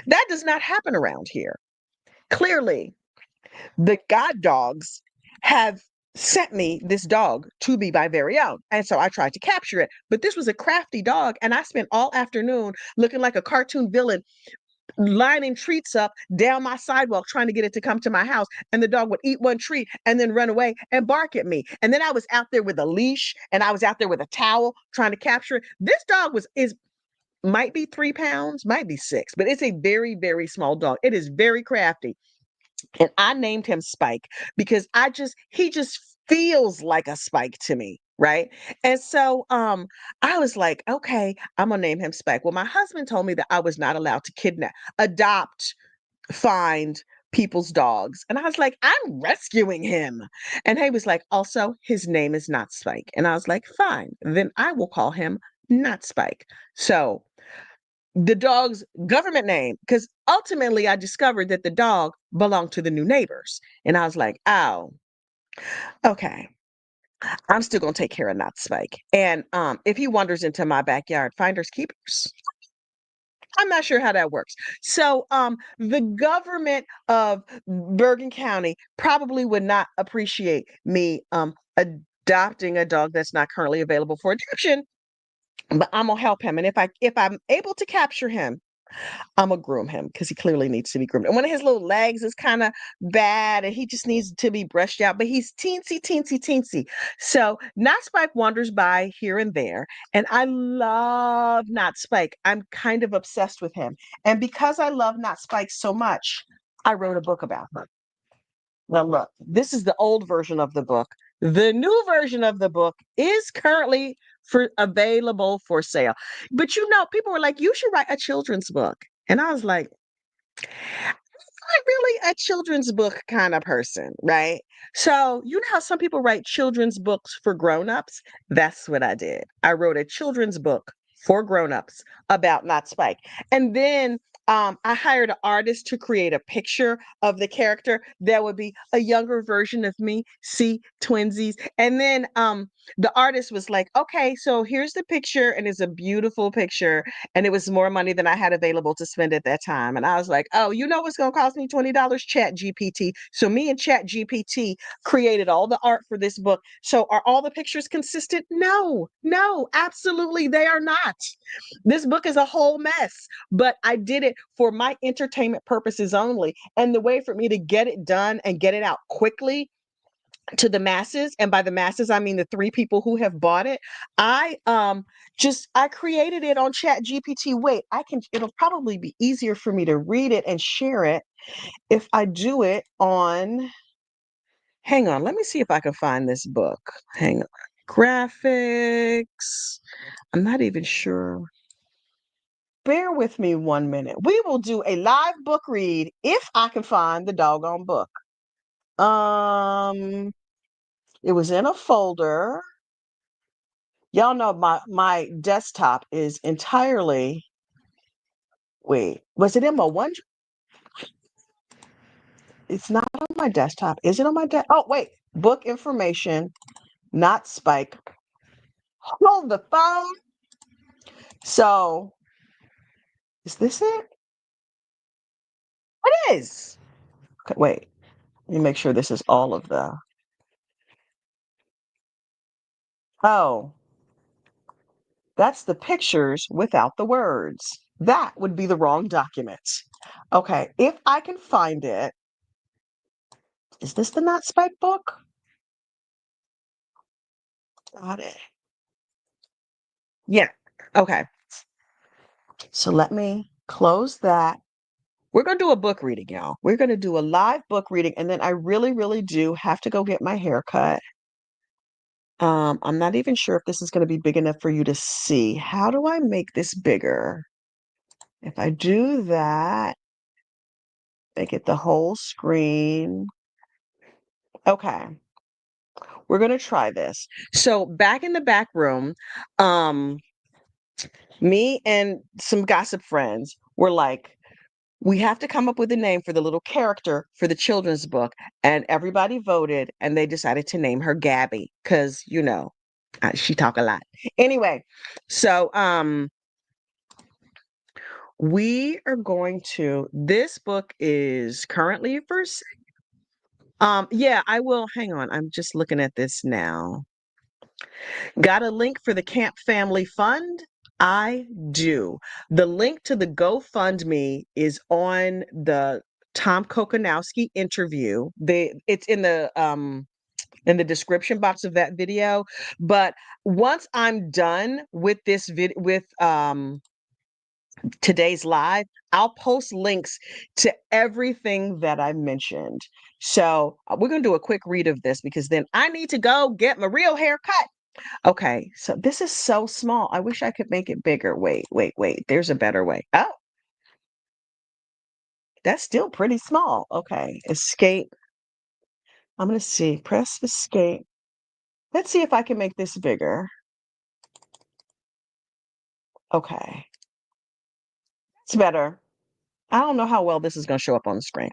that does not happen around here. Clearly, the god dogs have sent me this dog to be my very own. And so I tried to capture it. But this was a crafty dog. And I spent all afternoon looking like a cartoon villain, lining treats up down my sidewalk, trying to get it to come to my house. And the dog would eat one treat and then run away and bark at me. And then I was out there with a leash and I was out there with a towel trying to capture it. This dog is might be 3 pounds, might be 6, but it's a very, very small dog. It is very crafty. And I named him Spike because he just feels like a Spike to me, right? And so I was like, okay, I'm gonna name him Spike. Well, my husband told me that I was not allowed to kidnap, adopt, find people's dogs. And I was like, I'm rescuing him. And he was like, also, his name is not Spike. And I was like, fine, then I will call him not Spike. So the dog's government name, because ultimately I discovered that the dog belonged to the new neighbors. And I was like, oh, okay. I'm still gonna take care of not Spike. And if he wanders into my backyard, finders keepers. I'm not sure how that works. So the government of Bergen County probably would not appreciate me adopting a dog that's not currently available for adoption, but I'm gonna help him. And if I'm able to capture him, I'm gonna groom him because he clearly needs to be groomed. And one of his little legs is kind of bad and he just needs to be brushed out, but he's teensy, teensy, teensy. So Not Spike wanders by here and there. And I love Not Spike. I'm kind of obsessed with him. And because I love Not Spike so much, I wrote a book about him. Now, look, this is the old version of the book. The new version of the book is currently available for sale. But people were like, you should write a children's book. And I was like, not really a children's book kind of person, right? So, you know how some people write children's books for grown-ups? That's what I did. I wrote a children's book for grown-ups about Not Spike. And then I hired an artist to create a picture of the character that would be a younger version of me, see twinsies. And then the artist was like, okay, so here's the picture, and it's a beautiful picture. And it was more money than I had available to spend at that time. And I was like, oh, you know what's going to cost me $20? Chat GPT. So me and Chat GPT created all the art for this book. So are all the pictures consistent? No, no, absolutely they are not. This book is a whole mess, but I did it for my entertainment purposes only. And the way for me to get it done and get it out quickly to the masses, and by the masses I mean the 3 people who have bought it, I created it on Chat GPT. Wait, it'll probably be easier for me to read it and share it if I do it on, hang on, let me see if I can find this book. Hang on. Graphics. I'm not even sure. Bear with me 1 minute. We will do a live book read if I can find the doggone book. It was in a folder. Y'all know my desktop is entirely, wait, was it in my one? It's not on my desktop. Is it on my Oh, wait, book information, not Spike. Hold the phone. So, is this it? It is. Okay, wait, let me make sure this is all of the. Oh, that's the pictures without the words. That would be the wrong document. Okay, if I can find it, is this the Not Spike book? Got it. Yeah. Okay. So let me close that. We're going to do a book reading, y'all. We're going to do a live book reading. And then I really, really do have to go get my hair cut. I'm not even sure if this is going to be big enough for you to see. How do I make this bigger? If I do that, make it the whole screen. Okay. we're gonna try this. So back in the back room, um, me and some gossip friends were like, we have to come up with a name for the little character for the children's book. And everybody voted and they decided to name her Gabby because, she talk a lot. Anyway, so we are going to, this book is currently for yeah, I will. Hang on. I'm just looking at this now. Got a link for the Camp Family Fund? I do. The link to the GoFundMe is on the Tom Kokonowski interview. It's in the description box of that video. But once I'm done with this video with today's live, I'll post links to everything that I mentioned. So we're gonna do a quick read of this because then I need to go get my real hair cut. Okay, so this is so small. I wish I could make it bigger. Wait, wait, wait. There's a better way. Oh, that's still pretty small. Okay, escape. I'm gonna see. Press escape. Let's see if I can make this bigger. Okay, it's better. I don't know how well this is gonna show up on the screen.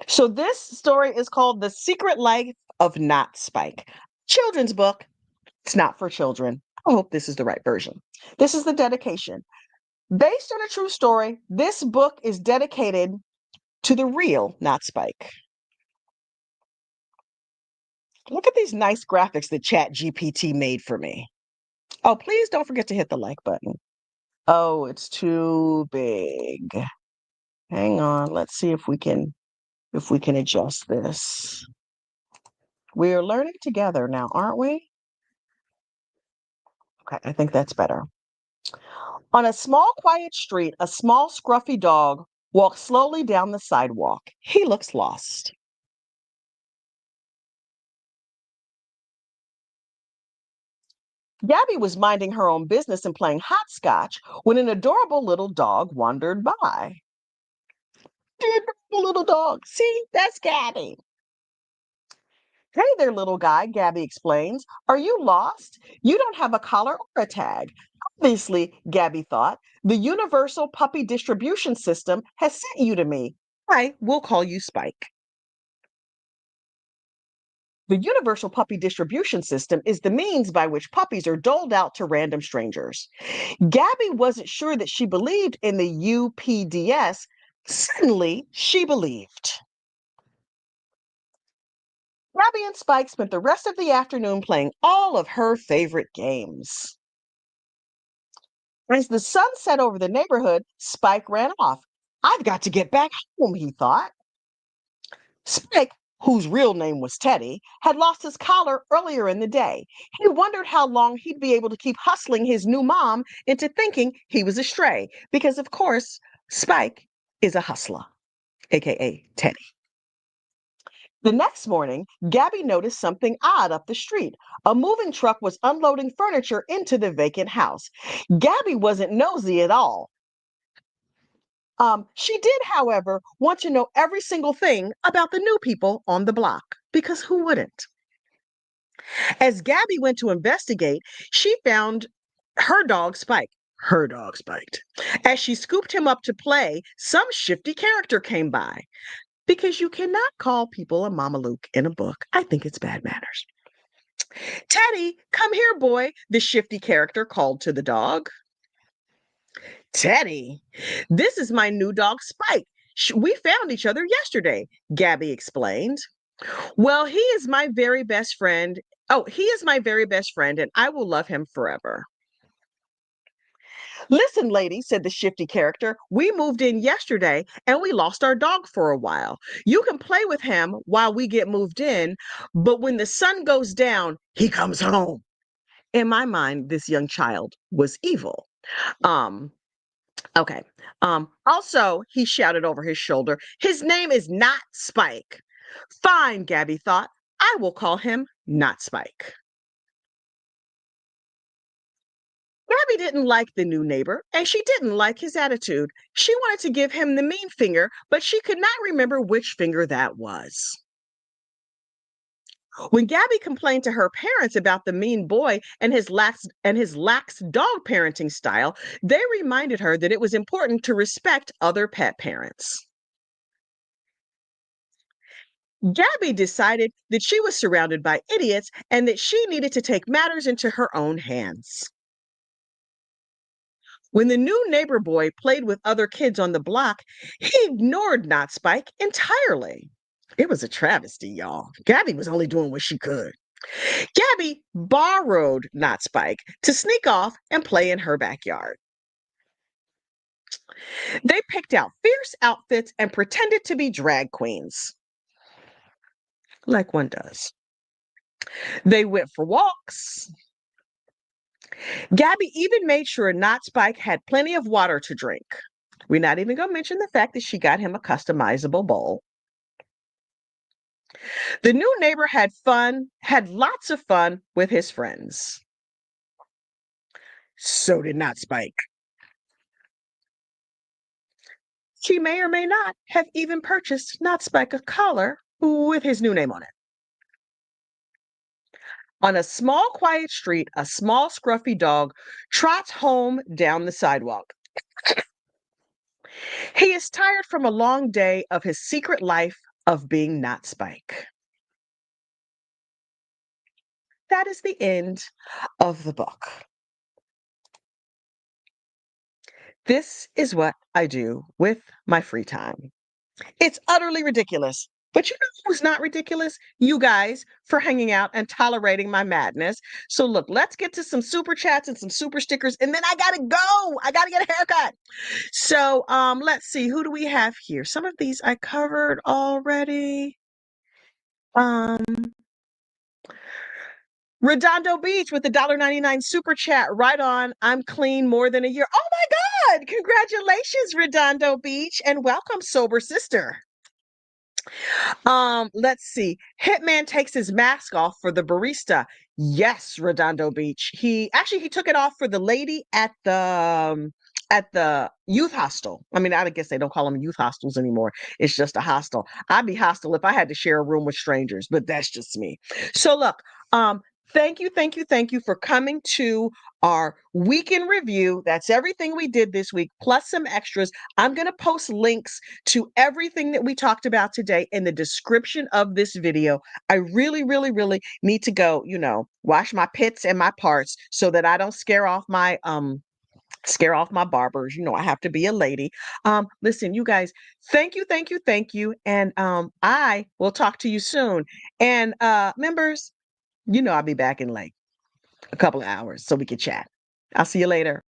So this story is called The Secret Life of Not Spike. Children's book. It's not for children. I hope this is the right version. This is the dedication. Based on a true story, this book is dedicated to the real Not Spike. Look at these nice graphics that Chat GPT made for me. Oh, please don't forget to hit the like button. Oh, it's too big. Hang on, let's see if we can adjust this. We are learning together now, aren't we? Okay, I think that's better. On a small, quiet street, a small, scruffy dog walks slowly down the sidewalk. He looks lost. Gabby was minding her own business and playing hopscotch when an adorable little dog wandered by. The adorable little dog. See, that's Gabby. Hey there, little guy, Gabby explains. Are you lost? You don't have a collar or a tag. Obviously, Gabby thought, the universal puppy distribution system has sent you to me. I will call you Spike. The universal puppy distribution system is the means by which puppies are doled out to random strangers. Gabby wasn't sure that she believed in the UPDS. Suddenly, she believed. Gabby and Spike spent the rest of the afternoon playing all of her favorite games. As the sun set over the neighborhood, Spike ran off. I've got to get back home, he thought. Spike, whose real name was Teddy, had lost his collar earlier in the day. He wondered how long he'd be able to keep hustling his new mom into thinking he was a stray, because, of course, Spike is a hustler, aka Teddy. The next morning, Gabby noticed something odd up the street. A moving truck was unloading furniture into the vacant house. Gabby wasn't nosy at all. She did, however, want to know every single thing about the new people on the block, because who wouldn't? As Gabby went to investigate, she found her dog Spike. Her dog spiked. As she scooped him up to play, some shifty character came by. Because you cannot call people a Mamaluke in a book. I think it's bad manners. Teddy, come here, boy, the shifty character called to the dog. Teddy, this is my new dog, Spike. We found each other yesterday, Gabby explained. Well, he is my very best friend. Oh, he is my very best friend, and I will love him forever. Listen, lady, said the shifty character, we moved in yesterday and we lost our dog for a while. You can play with him while we get moved in, but when the sun goes down, he comes home. In my mind, this young child was evil. Um, okay. Also, he shouted over his shoulder, his name is not Spike. Fine, Gabby thought. I will call him not Spike. Gabby didn't like the new neighbor, and she didn't like his attitude. She wanted to give him the mean finger, but she could not remember which finger that was. When Gabby complained to her parents about the mean boy and his lax dog parenting style, they reminded her that it was important to respect other pet parents. Gabby decided that she was surrounded by idiots and that she needed to take matters into her own hands. When the new neighbor boy played with other kids on the block, he ignored Not Spike entirely. It was a travesty, y'all. Gabby was only doing what she could. Gabby borrowed Not Spike to sneak off and play in her backyard. They picked out fierce outfits and pretended to be drag queens, like one does. They went for walks. Gabby even made sure Not Spike had plenty of water to drink. We're not even going to mention the fact that she got him a customizable bowl. The new neighbor had lots of fun with his friends. So did Not Spike. She may or may not have even purchased Not Spike a collar with his new name on it. On a small, quiet street, a small, scruffy dog trots home down the sidewalk. He is tired from a long day of his secret life of being Not Spike. That is the end of the book. This is what I do with my free time. It's utterly ridiculous. But you know who's not ridiculous? You guys for hanging out and tolerating my madness. So look, let's get to some super chats and some super stickers, and then I gotta go. I gotta get a haircut. So let's see, who do we have here? Some of these I covered already. Um Redondo Beach with the $1.99 super chat. Right on. I'm clean more than a year. Oh my God. Congratulations, Redondo Beach, and welcome, sober sister. Let's see. Hitman takes his mask off for the barista. Yes, Redondo Beach. He took it off for the lady at the youth hostel. I mean, I guess they don't call them youth hostels anymore. It's just a hostel. I'd be hostile if I had to share a room with strangers, but that's just me. So look, thank you for coming to our weekend review. That's everything we did this week, plus some extras. I'm going to post links to everything that we talked about today in the description of this video. I really, really, really need to go, wash my pits and my parts so that I don't scare off my barbers. I have to be a lady. Listen, you guys, thank you. And I will talk to you soon. And members, I'll be back in like a couple of hours so we can chat. I'll see you later.